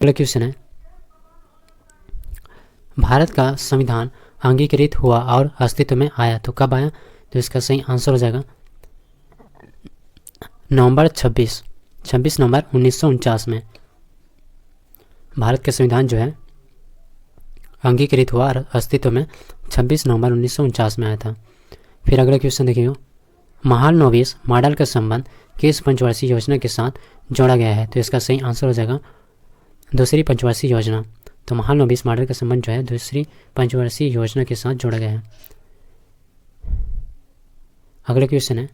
अगला क्वेश्चन है, भारत का संविधान अंगीकृत हुआ और अस्तित्व में आया तो कब आया? तो इसका सही आंसर हो जाएगा नवंबर 26 नवंबर 1949 में भारत का संविधान जो है अंगीकृत हुआ और अस्तित्व में 26 नवंबर 1949 में आया था। फिर अगला क्वेश्चन देखिएगा, महालनोबिस मॉडल का संबंध किस पंचवर्षीय योजना के साथ जोड़ा गया है? तो इसका सही आंसर हो जाएगा दूसरी पंचवर्षीय योजना। तो महालनोबिस मॉडल का संबंध जो है दूसरी पंचवर्षीय योजना के साथ जोड़ा गया है। अगला क्वेश्चन है,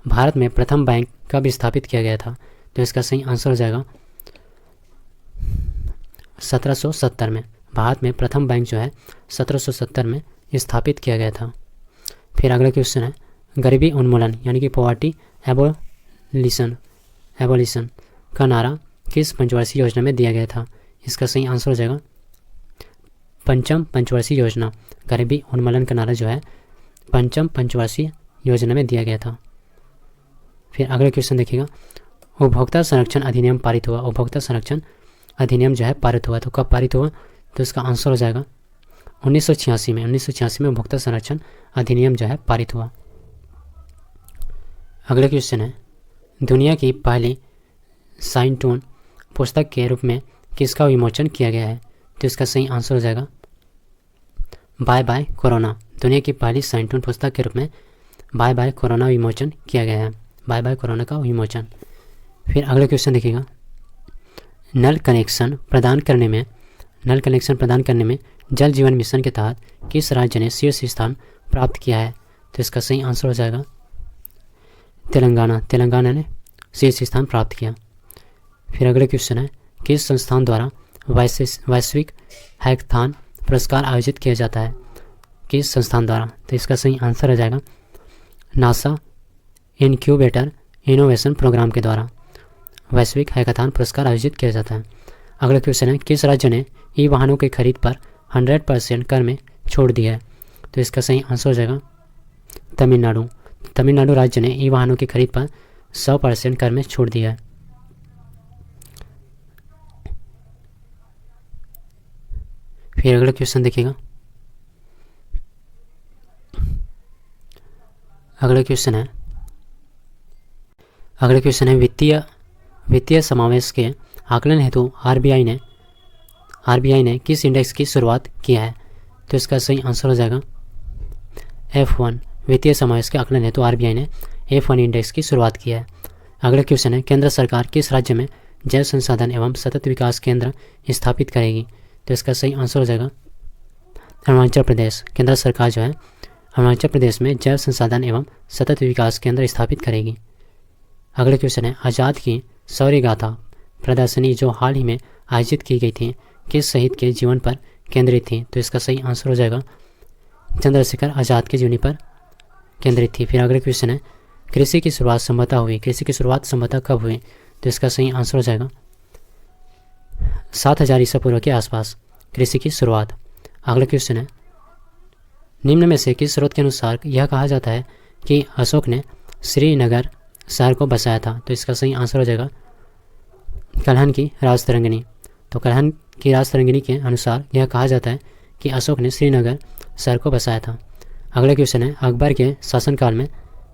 भारत में प्रथम बैंक कब स्थापित किया गया था? तो इसका सही आंसर हो जाएगा 1770 में। भारत में प्रथम बैंक जो है 1770 में स्थापित किया गया था। फिर अगला क्वेश्चन है, गरीबी उन्मूलन यानी कि पॉवर्टी एबोलिशन का नारा किस पंचवर्षीय योजना में दिया गया था? इसका सही आंसर हो जाएगा पंचम पंचवर्षीय योजना। गरीबी उन्मूलन का नारा जो है पंचम पंचवर्षीय योजना में दिया गया था। फिर अगला क्वेश्चन देखिएगा, उपभोक्ता संरक्षण अधिनियम पारित हुआ। उपभोक्ता संरक्षण अधिनियम जो है पारित हुआ, तो कब पारित हुआ? तो इसका आंसर हो जाएगा 1986 में। 1986 में उपभोक्ता संरक्षण अधिनियम जो है पारित हुआ। अगला क्वेश्चन है, दुनिया की पहली साइंटून पुस्तक के रूप में किसका विमोचन किया गया है? तो इसका सही आंसर हो जाएगा बाय बाय कोरोना। दुनिया की पहली साइंटून पुस्तक के रूप में बाय बाय कोरोना विमोचन किया गया है। बाय बाय कोरोना का विमोचन। फिर अगला क्वेश्चन देखिएगा, नल कनेक्शन प्रदान करने में जल जीवन मिशन के तहत किस राज्य ने शीर्ष स्थान प्राप्त किया है? तो इसका सही आंसर हो जाएगा तेलंगाना ने शीर्ष स्थान प्राप्त किया। फिर अगला क्वेश्चन है, किस संस्थान द्वारा वैश्विक हैकाथॉन पुरस्कार आयोजित किया जाता है? किस संस्थान द्वारा? तो इसका सही आंसर हो जाएगा नासा इनक्यूबेटर इनोवेशन प्रोग्राम के द्वारा वैश्विक हैकाथॉन पुरस्कार आयोजित किया जाता है। अगला क्वेश्चन है, किस राज्य ने ई वाहनों की खरीद पर 100% कर में छोड़ दी है? तो इसका सही आंसर हो जाएगा तमिलनाडु राज्य ने ई वाहनों की खरीद पर 100% कर में छोड़ दिया है। फिर अगला क्वेश्चन देखिएगा, अगला क्वेश्चन है वित्तीय समावेश के आकलन हेतु आरबीआई ने किस इंडेक्स की शुरुआत किया है? तो इसका सही आंसर हो जाएगा F1। वित्तीय समावेश के आकलन हेतु आरबीआई ने F1 इंडेक्स की शुरुआत किया है। अगला क्वेश्चन है, केंद्र सरकार किस राज्य में जैव संसाधन एवं सतत विकास केंद्र स्थापित करेगी? तो इसका सही आंसर हो जाएगा अरुणाचल प्रदेश। केंद्र सरकार जो है अरुणाचल प्रदेश में जैव संसाधन एवं सतत विकास केंद्र स्थापित करेगी। अगला क्वेश्चन है, आज़ाद की शौर्य गाथा प्रदर्शनी जो हाल ही में आयोजित की गई थी किस शहीद के जीवन पर केंद्रित थी? तो इसका सही आंसर हो जाएगा चंद्रशेखर आज़ाद के जीवनी पर केंद्रित थी। फिर अगला क्वेश्चन है, कृषि की शुरुआत संभवतः कब हुई? तो इसका सही आंसर हो जाएगा 7000 ईसा पूर्व के आसपास कृषि की शुरुआत। अगला क्वेश्चन है, निम्न में से किस स्रोत के अनुसार यह कहा जाता है कि अशोक ने श्रीनगर शहर को बसाया था? तो इसका सही आंसर हो जाएगा कल्हण की राजतरंगिणी। तो कल्हण की राजतरंगिणी के अनुसार यह कहा जाता है कि अशोक ने श्रीनगर शहर को बसाया था। अगला क्वेश्चन है, अकबर के शासनकाल में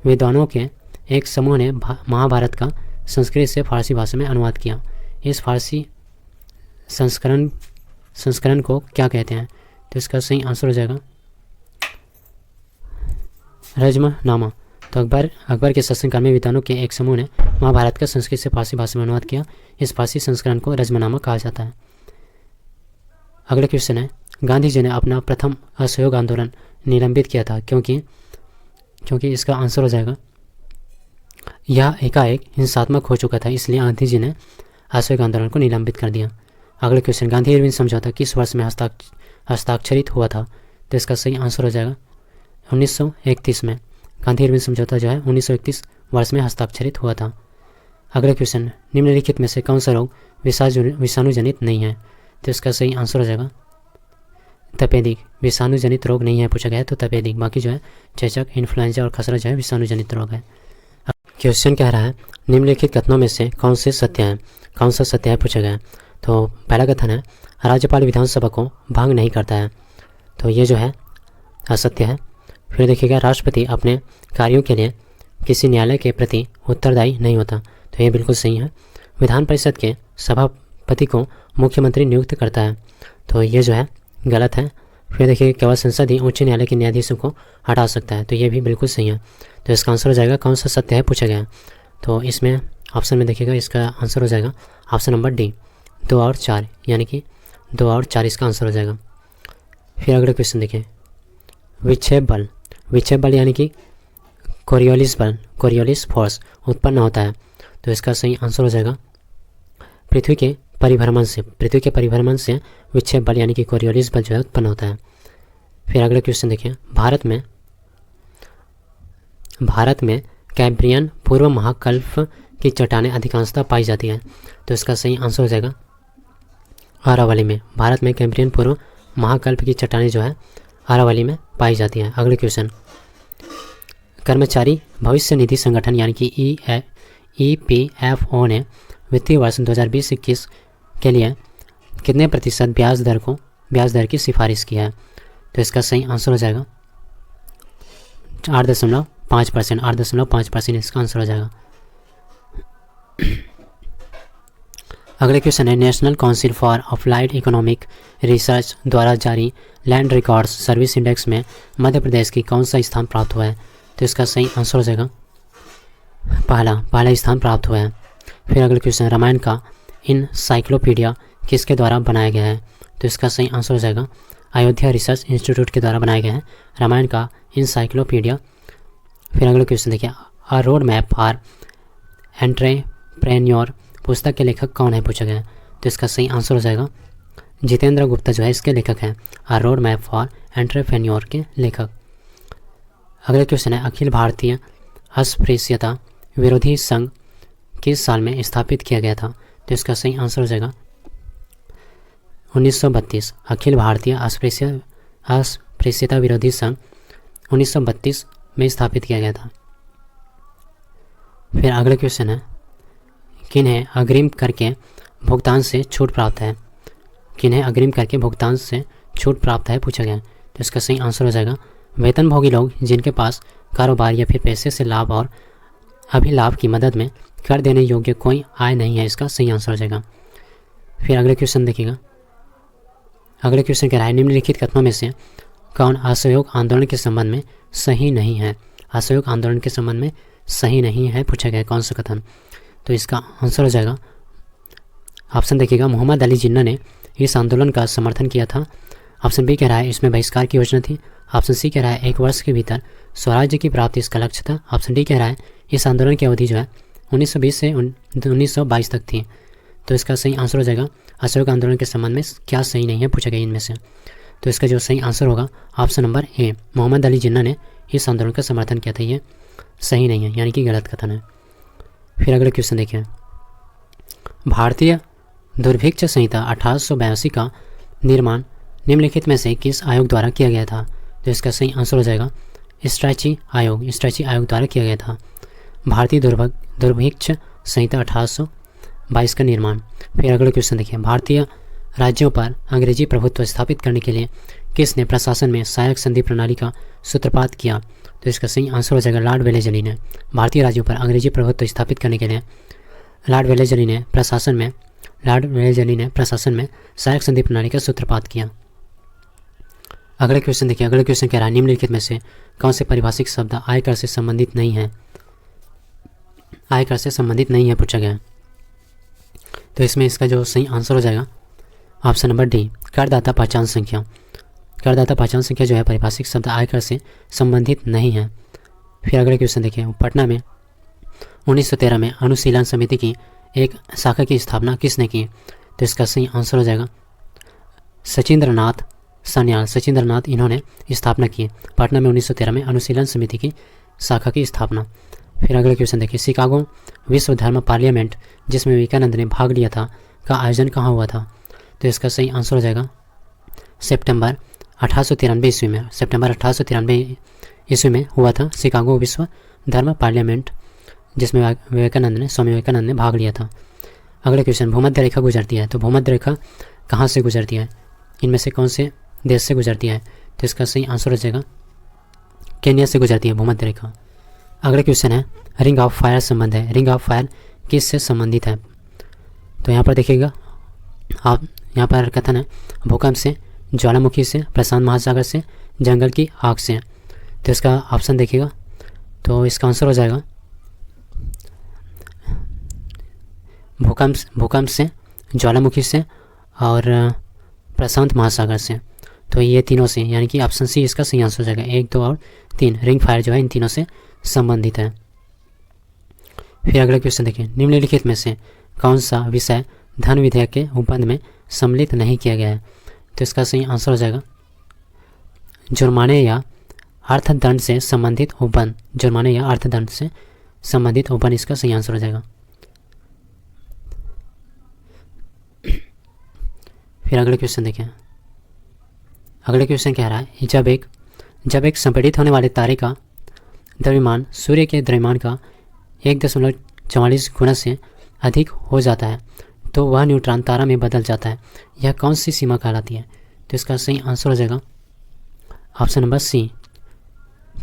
विद्वानों के एक समूह ने महाभारत का संस्कृत से फारसी भाषा में अनुवाद किया। इस फारसी संस्करण को क्या कहते हैं? तो इसका सही आंसर हो जाएगा रजमनामा। तो अकबर के शासनकाल में विद्वानों के एक समूह ने महाभारत का संस्कृत से फारसी भाषा में अनुवाद किया। इस फारसी संस्करण को रजमनामा कहा जाता है। अगला क्वेश्चन है, गांधी जी ने अपना प्रथम असहयोग आंदोलन निलंबित किया था क्योंकि इसका आंसर हो जाएगा यह एकाएक हिंसात्मक हो चुका था, इसलिए गांधी जी ने असहयोग आंदोलन को निलंबित कर दिया। अगला क्वेश्चन, गांधी इरविन समझौता किस वर्ष में हस्ताक्षरित हुआ था? तो इसका सही आंसर हो जाएगा 1931 में। गांधी इरविन समझौता जो है 1931 वर्ष में हस्ताक्षरित हुआ था। अगला क्वेश्चन, निम्नलिखित में से कौन सा रोग विषाणु जनित नहीं है? तो इसका सही आंसर हो जाएगा तपेदिक। विषाणु जनित रोग नहीं है पूछा गया है तो तपेदिक, बाकी जो है चेचक, इन्फ्लुएंजा और खसरा जो है विषाणु जनित रोग है। क्वेश्चन कह रहा है, निम्नलिखित कथनों में से कौन सा सत्य है पूछा गया है। तो पहला कथन है राज्यपाल विधानसभा को भंग नहीं करता है, तो ये जो है असत्य है। फिर देखिएगा राष्ट्रपति अपने कार्यों के लिए किसी न्यायालय के प्रति उत्तरदायी नहीं होता, तो ये बिल्कुल सही है। विधान परिषद के सभापति को मुख्यमंत्री नियुक्त करता है, तो ये जो है गलत है। फिर देखिए केवल संसद ही उच्च न्यायालय के न्यायाधीशों को हटा सकता है, तो ये भी बिल्कुल सही है। तो इसका आंसर हो जाएगा कौन सा सत्य है पूछा गया है। तो इसमें ऑप्शन में देखिएगा इसका आंसर हो जाएगा ऑप्शन नंबर डी 2 और 4, यानी कि 2 और 4 इसका आंसर हो जाएगा। फिर अगला क्वेश्चन देखिए विक्षेप बल यानी कि कोरियोलिस बल, कोरियोलिस फोर्स उत्पन्न होता है, तो इसका सही आंसर हो जाएगा पृथ्वी के परिभ्रमण से विक्षेप बल यानी कि कोरियोलिस बल जो है उत्पन्न होता है। फिर अगला क्वेश्चन देखिए भारत में कैम्ब्रियन पूर्व महाकल्प की चट्टानें अधिकांशतः पाई जाती है, तो इसका सही आंसर हो जाएगा अरावली में। भारत में कैम्ब्रियन पूर्व महाकल्प की चट्टानें जो है अरावली में पाई जाती है। अगले क्वेश्चन कर्मचारी भविष्य निधि संगठन यानी कि EPFO ने वित्तीय वर्ष 2020-21 के लिए कितने प्रतिशत ब्याज दर की सिफारिश की है, तो इसका सही आंसर हो जाएगा 8.5%, 8.5% इसका आंसर हो जाएगा। अगले क्वेश्चन है national council for applied economic research द्वारा जारी लैंड रिकॉर्ड्स सर्विस इंडेक्स में मध्य प्रदेश की कौन सा स्थान प्राप्त हुआ है, तो इसका सही आंसर हो जाएगा पहला स्थान प्राप्त हुआ है। फिर अगले क्वेश्चन रामायण का इनसाइक्लोपीडिया किसके द्वारा बनाया गया है, तो इसका सही आंसर हो जाएगा अयोध्या रिसर्च इंस्टीट्यूट के द्वारा बनाया गया है रामायण का इनसाइक्लोपीडिया। फिर अगले क्वेश्चन देखिए अ रोड मैप फॉर एंट्रेप्रेन्योर पुस्तक के लेखक कौन है पूछा गया है, तो इसका सही आंसर हो जाएगा जितेंद्र गुप्ता जो है इसके लेखक हैं, अ रोड मैप फॉर एंट्रेप्रेन्योर के लेखक। अगले क्वेश्चन है अखिल भारतीय अस्पृश्यता विरोधी संघ किस साल में स्थापित किया गया था, तो इसका सही आंसर हो जाएगा 1932। अखिल भारतीय अस्पृश्यता विरोधी संघ 1932 में स्थापित किया गया था। फिर अगला क्वेश्चन है किन्हें अग्रिम करके भुगतान से छूट प्राप्त है, किन्हें अग्रिम करके भुगतान से छूट प्राप्त है पूछा गया, तो इसका सही आंसर हो जाएगा वेतनभोगी लोग जिनके पास कारोबार या फिर पैसे से लाभ और अभिलाभ की मदद में कर देने योग्य कोई आय नहीं है, इसका सही आंसर हो जाएगा। फिर अगले क्वेश्चन देखिएगा अगले क्वेश्चन कह रहा है निम्नलिखित कथनों में से कौन असहयोग आंदोलन के संबंध में सही नहीं है, असहयोग आंदोलन के संबंध में सही नहीं है पूछा गया कौन सा कथन, तो इसका आंसर हो जाएगा ऑप्शन देखिएगा मोहम्मद अली जिन्ना ने इस आंदोलन का समर्थन किया था। ऑप्शन बी कह रहा है इसमें बहिष्कार की योजना थी। ऑप्शन सी कह रहा है 1 वर्ष के भीतर स्वराज्य की प्राप्ति इसका लक्ष्य था। ऑप्शन डी कह रहा है इस आंदोलन की अवधि जो है 1920 से 1922 तक थी, तो इसका सही आंसर हो जाएगा असहयोग आंदोलन के संबंध में क्या सही नहीं है पूछा गया इनमें से, तो इसका जो सही आंसर होगा option number A Mohammad Ali Jinnah ने इस आंदोलन का समर्थन किया था, ये सही नहीं है यानी कि गलत कथन है। फिर अगले क्वेश्चन देखिए भारतीय दुर्भिक्ष संहिता 1882 का निर्माण निम्नलिखित में से किस आयोग द्वारा किया गया था, तो इसका सही आंसर हो जाएगा स्ट्रैची आयोग द्वारा किया गया था भारतीय दुर्भिक्ष संहिता 1822 का निर्माण। फिर अगले क्वेश्चन देखिए भारतीय राज्यों पर अंग्रेजी प्रभुत्व स्थापित करने के लिए किसने प्रशासन में सहायक संधि प्रणाली का सूत्रपात किया, तो इसका सही आंसर हो जाएगा लॉर्ड वेलेस्ली ने। भारतीय राज्यों पर अंग्रेजी प्रभुत्व स्थापित करने के लिए लॉर्ड वेलेस्ली ने प्रशासन में सहायक संधि प्रणाली का सूत्रपात किया। अगले क्वेश्चन देखिए अगले क्वेश्चन कह रहा है निम्नलिखित में से कौन से पारिभाषिक शब्द आयकर से संबंधित नहीं है पूछा गया, तो इसमें इसका जो सही आंसर हो जाएगा ऑप्शन नंबर डी करदाता पहचान संख्या। करदाता पहचान संख्या जो है पारिभाषिक शब्द आयकर से संबंधित नहीं है। फिर अगले क्वेश्चन देखिए पटना में 1913 में अनुशीलन समिति की एक शाखा की स्थापना किसने की, तो इसका सही आंसर हो जाएगा सचिंद्रनाथ सान्याल। सचिंद्रनाथ इन्होंने स्थापना की पटना में 1913 में अनुशीलन समिति की शाखा की स्थापना। फिर अगले क्वेश्चन देखिए शिकागो विश्व धर्म पार्लियामेंट जिसमें विवेकानंद ने भाग लिया था का आयोजन कहाँ हुआ था, तो इसका सही आंसर हो जाएगा सितंबर 1893 ईस्वी में। सितंबर 1893 ईस्वी में हुआ था शिकागो विश्व धर्म पार्लियामेंट जिसमें स्वामी विवेकानंद ने भाग लिया था। अगला क्वेश्चन, भूमध्य रेखा गुजरती है, तो भूमध्य रेखा कहाँ से गुजरती है, इनमें से कौन से देश से गुजरती है, तो इसका सही आंसर हो जाएगा केन्या से गुजरती है भूमध्य रेखा। अगला क्वेश्चन है, रिंग ऑफ फायर संबंध है, रिंग ऑफ फायर किस से संबंधित है, तो यहाँ पर देखिएगा आप, यहाँ पर कथन है भूकंप से, ज्वालामुखी से, प्रशांत महासागर से, जंगल की आग से। तो इसका ऑप्शन देखिएगा, तो इसका आंसर हो जाएगा भूकंप से, ज्वालामुखी से और प्रशांत महासागर से। तो ये तीनों से, यानी कि ऑप्शन सी इसका सही आंसर हो जाएगा। 1, 2 और 3 रिंग फायर जो है इन तीनों से संबंधित है। फिर अगला क्वेश्चन देखिए, निम्नलिखित में से कौन सा विषय धन विधेयक के उपबंध में सम्मिलित नहीं किया गया है, तो इसका सही आंसर हो जाएगा जुर्माने या अर्थदंड से संबंधित उपबंध, जुर्माने या अर्थदंड से संबंधित उपबंध इसका सही आंसर हो जाएगा। फिर अगले क्वेश्चन देखें, अगले क्वेश्चन कह रहा है, जब एक संपीड़ित होने वाले तारे का द्रव्यमान सूर्य के द्रव्यमान का 1.44 गुना से अधिक हो जाता है तो वह न्यूट्रॉन तारा में बदल जाता है, यह कौन सी सीमा कहलाती है, तो इसका सही आंसर हो जाएगा option number C,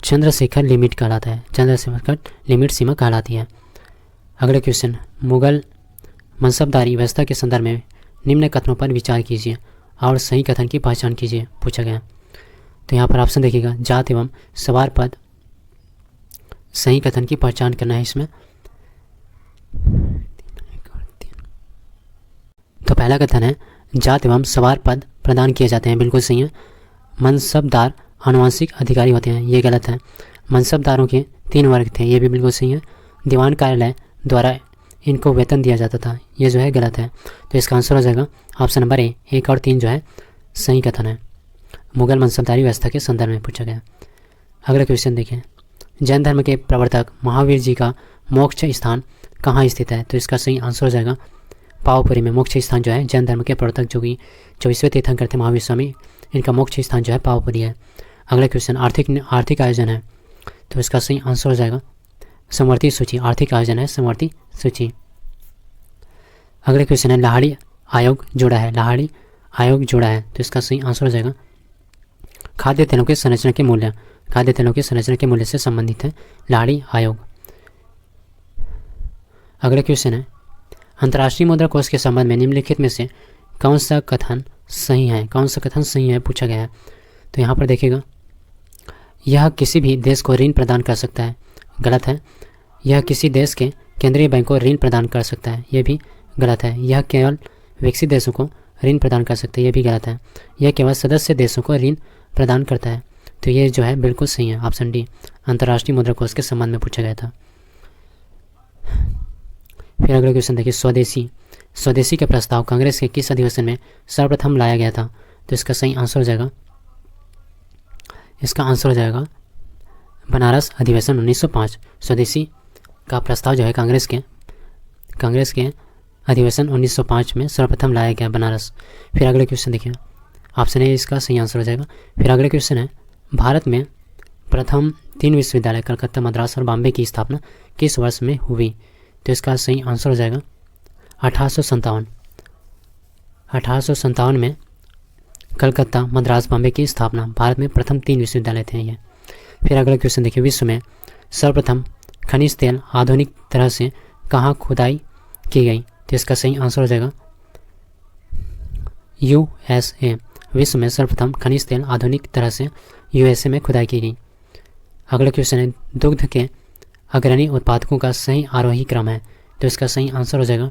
Chandrasekhar limit कहलाता है, चंद्रशेखर लिमिट सीमा कहलाती है। अगला क्वेश्चन, मुगल मनसबदारी व्यवस्था के संदर्भ में निम्न कथनों पर विचार कीजिए और सही कथन की पहचान कीजिए, पूछा गया। तो यहाँ पर ऑप्शन देखिएगा, जात एवं सवार पद, सही कथन की पहचान करना है इसमें। तो पहला कथन है, जात एवं सवार पद प्रदान किए जाते हैं, बिल्कुल सही है। मनसबदार आनुवंशिक अधिकारी होते हैं, ये गलत है। मनसबदारों के 3 वर्ग थे, ये भी बिल्कुल सही है। दीवान कार्यालय द्वारा इनको वेतन दिया जाता था, ये जो है गलत है। तो इसका आंसर हो जाएगा ऑप्शन नंबर ए, 1 और 3 जो है सही कथन है। मुगल मनसबदारी व्यवस्था के संदर्भ में पूछा गया। अगला क्वेश्चन देखें, जैन धर्म के प्रवर्तक महावीर जी का मोक्ष स्थान कहाँ स्थित है, तो इसका सही आंसर हो जाएगा पावपुरी में। मोक्ष स्थान जो है जैन धर्म के प्रवर्तक जो कि 24वें तीर्थंकर थे महावीर स्वामी, इनका मोक्ष स्थान जो है पावपुरी है। अगला क्वेश्चन, आर्थिक आयोजन है, तो इसका सही आंसर हो जाएगा समवर्ती सूची, आर्थिक आयोजन है समवर्ती सूची। अगले क्वेश्चन है, लाहड़ी आयोग जोड़ा है, लाहड़ी आयोग जोड़ा है, तो इसका सही आंसर हो जाएगा खाद्य तेलों के संरचना के मूल्य, खाद्य तेलों के संरचना के मूल्य से संबंधित है लाहड़ी आयोग। अगला क्वेश्चन है, अंतर्राष्ट्रीय मुद्रा कोष के संबंध में निम्नलिखित में से कौन सा कथन सही है, कौन सा कथन सही है पूछा गया है। तो यहाँ पर देखिएगा, यह किसी भी देश को ऋण प्रदान कर सकता है, गलत है। यह किसी देश के केंद्रीय बैंक को ऋण प्रदान कर सकता है, यह भी गलत है। यह केवल विकसित देशों को ऋण प्रदान कर सकता है, यह भी गलत है। यह केवल सदस्य देशों को ऋण प्रदान करता है, तो ये जो है बिल्कुल सही है, ऑप्शन डी, अंतर्राष्ट्रीय मुद्रा कोष के संबंध में पूछा गया था। फिर अगला क्वेश्चन देखिए, स्वदेशी का प्रस्ताव कांग्रेस के किस अधिवेशन में सर्वप्रथम लाया गया था, तो इसका सही आंसर हो जाएगा, इसका आंसर हो जाएगा बनारस अधिवेशन 1905। स्वदेशी का प्रस्ताव जो है कांग्रेस के अधिवेशन 1905 में सर्वप्रथम लाया गया बनारस। फिर अगले क्वेश्चन देखिए, ऑप्शन ए इसका सही आंसर हो जाएगा। फिर अगले क्वेश्चन है, भारत में प्रथम 3 विश्वविद्यालय कलकत्ता, मद्रास और बॉम्बे की स्थापना किस वर्ष में हुई, तो इसका सही आंसर हो जाएगा 1857। 1857 में कलकत्ता, मद्रास, बॉम्बे की स्थापना, भारत में प्रथम 3 विश्वविद्यालय थे ये। फिर अगला क्वेश्चन देखिए, विश्व में सर्वप्रथम खनिज तेल आधुनिक तरह से कहाँ खुदाई की गई, तो इसका सही आंसर हो जाएगा USA। विश्व में सर्वप्रथम खनिज तेल आधुनिक तरह से USA में खुदाई की गई। अगला क्वेश्चन है, दुग्ध के अग्रणी उत्पादकों का सही आरोही क्रम है, तो इसका सही आंसर हो जाएगा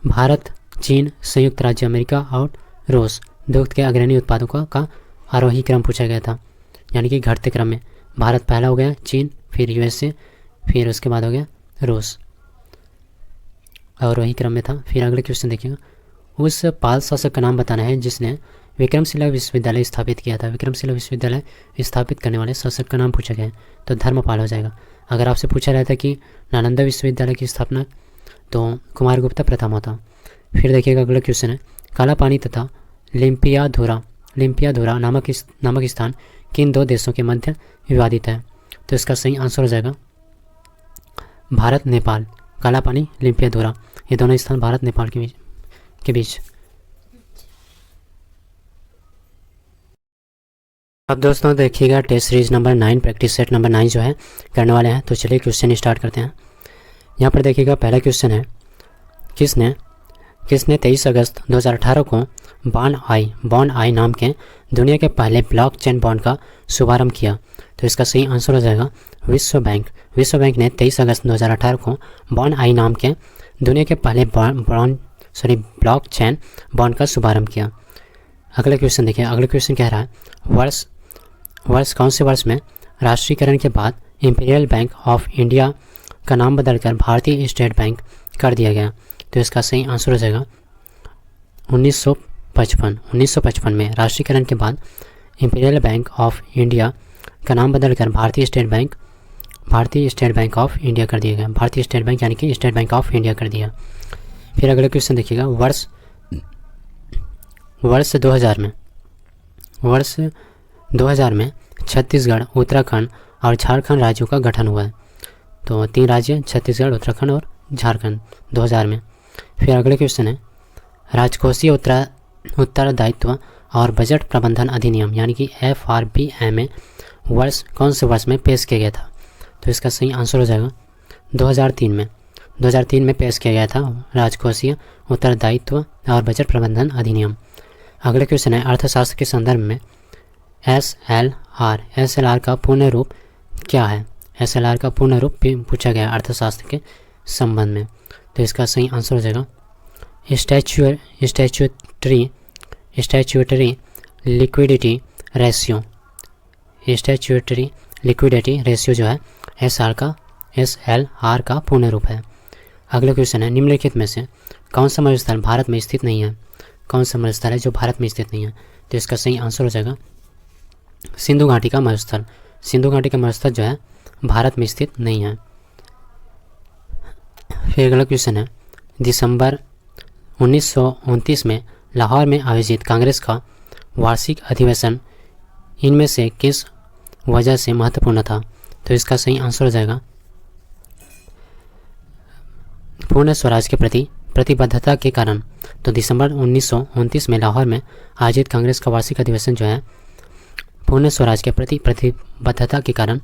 भारत, चीन, संयुक्त राज्य अमेरिका और रूस। दुग्ध के अग्रणी उत्पादकों का आरोही क्रम पूछा गया था, यानी कि घटते क्रम में। भारत पहला हो गया, चीन, फिर USA, फिर उसके बाद हो गया रूस, आरोही क्रम में था। फिर अगले क्वेश्चन देखिएगा, उस पाल शासक का नाम बताना है जिसने विक्रमशिला विश्वविद्यालय स्थापित किया था। विक्रमशिला विश्वविद्यालय स्थापित करने वाले शासक का नाम पूछा गया है, तो धर्मपाल हो जाएगा। अगर आपसे पूछा रहता कि नालंदा विश्वविद्यालय की स्थापना, तो कुमारगुप्ता प्रथम होता। फिर देखिएगा अगला क्वेश्चन है, काला पानी तथा लिम्पियाधुरा नामक स्थान किन 2 देशों के मध्य विवादित है, तो इसका सही आंसर हो जाएगा भारत, नेपाल। काला पानी, लिम्पियाधुरा, ये दोनों स्थान भारत नेपाल के बीच। अब दोस्तों देखिएगा test series number 9 practice set number 9 जो है करने वाले हैं। तो चलिए क्वेश्चन स्टार्ट करते हैं। यहाँ पर देखिएगा पहला क्वेश्चन है, किसने 23 अगस्त 2018 को बॉन्ड आई नाम के दुनिया के पहले ब्लॉकचेन बॉन्ड का शुभारंभ किया? तो इसका सही आंसर हो जाएगा विश्व बैंक। विश्व बैंक ने 23 अगस्त 2018 को बॉन्ड आई नाम के दुनिया के पहले ब्लॉकचेन बॉन्ड का शुभारंभ किया। अगला क्वेश्चन देखिए। अगला क्वेश्चन कह रहा है, वर्ष कौन से वर्ष में राष्ट्रीयकरण के बाद इंपीरियल बैंक ऑफ इंडिया का नाम बदलकर भारतीय स्टेट बैंक कर दिया गया? तो इसका सही आंसर हो जाएगा 1955 में राष्ट्रीयकरण के बाद इंपीरियल बैंक ऑफ इंडिया का नाम बदलकर भारतीय स्टेट बैंक ऑफ इंडिया कर दिया गया। भारतीय स्टेट बैंक यानी कि स्टेट बैंक ऑफ इंडिया कर दिया। फिर अगला क्वेश्चन देखिएगा, वर्ष 2000 में छत्तीसगढ़, उत्तराखंड और झारखंड राज्यों का गठन हुआ है। तो 3 राज्य छत्तीसगढ़, उत्तराखंड और झारखंड 2000 में। फिर अगले क्वेश्चन है, राजकोषीय उत्तरदायित्व और बजट प्रबंधन अधिनियम यानी कि FRBMA वर्ष कौन से वर्ष में पेश किया गया था? तो इसका सही आंसर हो जाएगा 2003 में। 2003 में पेश किया गया था राजकोषीय उत्तरदायित्व और बजट प्रबंधन अधिनियम। अगले क्वेश्चन है, अर्थशास्त्र के संदर्भ में SLR का पूर्ण रूप क्या है? SLR का पूर्ण रूप पूछा गया अर्थशास्त्र के संबंध में। तो इसका सही आंसर हो जाएगा statutory liquidity ratio. Statutory liquidity ratio जो है SLR का पूर्ण रूप है। अगला क्वेश्चन है, निम्नलिखित में से कौन सा मरुस्थल भारत में स्थित नहीं है? कौन सा मरुस्थल है जो भारत में स्थित नहीं है? तो इसका सही आंसर हो जाएगा सिंधु घाटी का मरुस्थल। सिंधु घाटी का मरुस्थल जो है भारत में स्थित नहीं है। फिर अगला क्वेश्चन है, दिसंबर 1929 में लाहौर में आयोजित कांग्रेस का वार्षिक अधिवेशन इनमें से किस वजह से महत्वपूर्ण था? तो इसका सही आंसर हो जाएगा पूर्ण स्वराज के प्रति प्रतिबद्धता के कारण। तो दिसंबर 1929 में लाहौर में आयोजित कांग्रेस का वार्षिक अधिवेशन जो है पूर्ण स्वराज के प्रति प्रतिबद्धता के कारण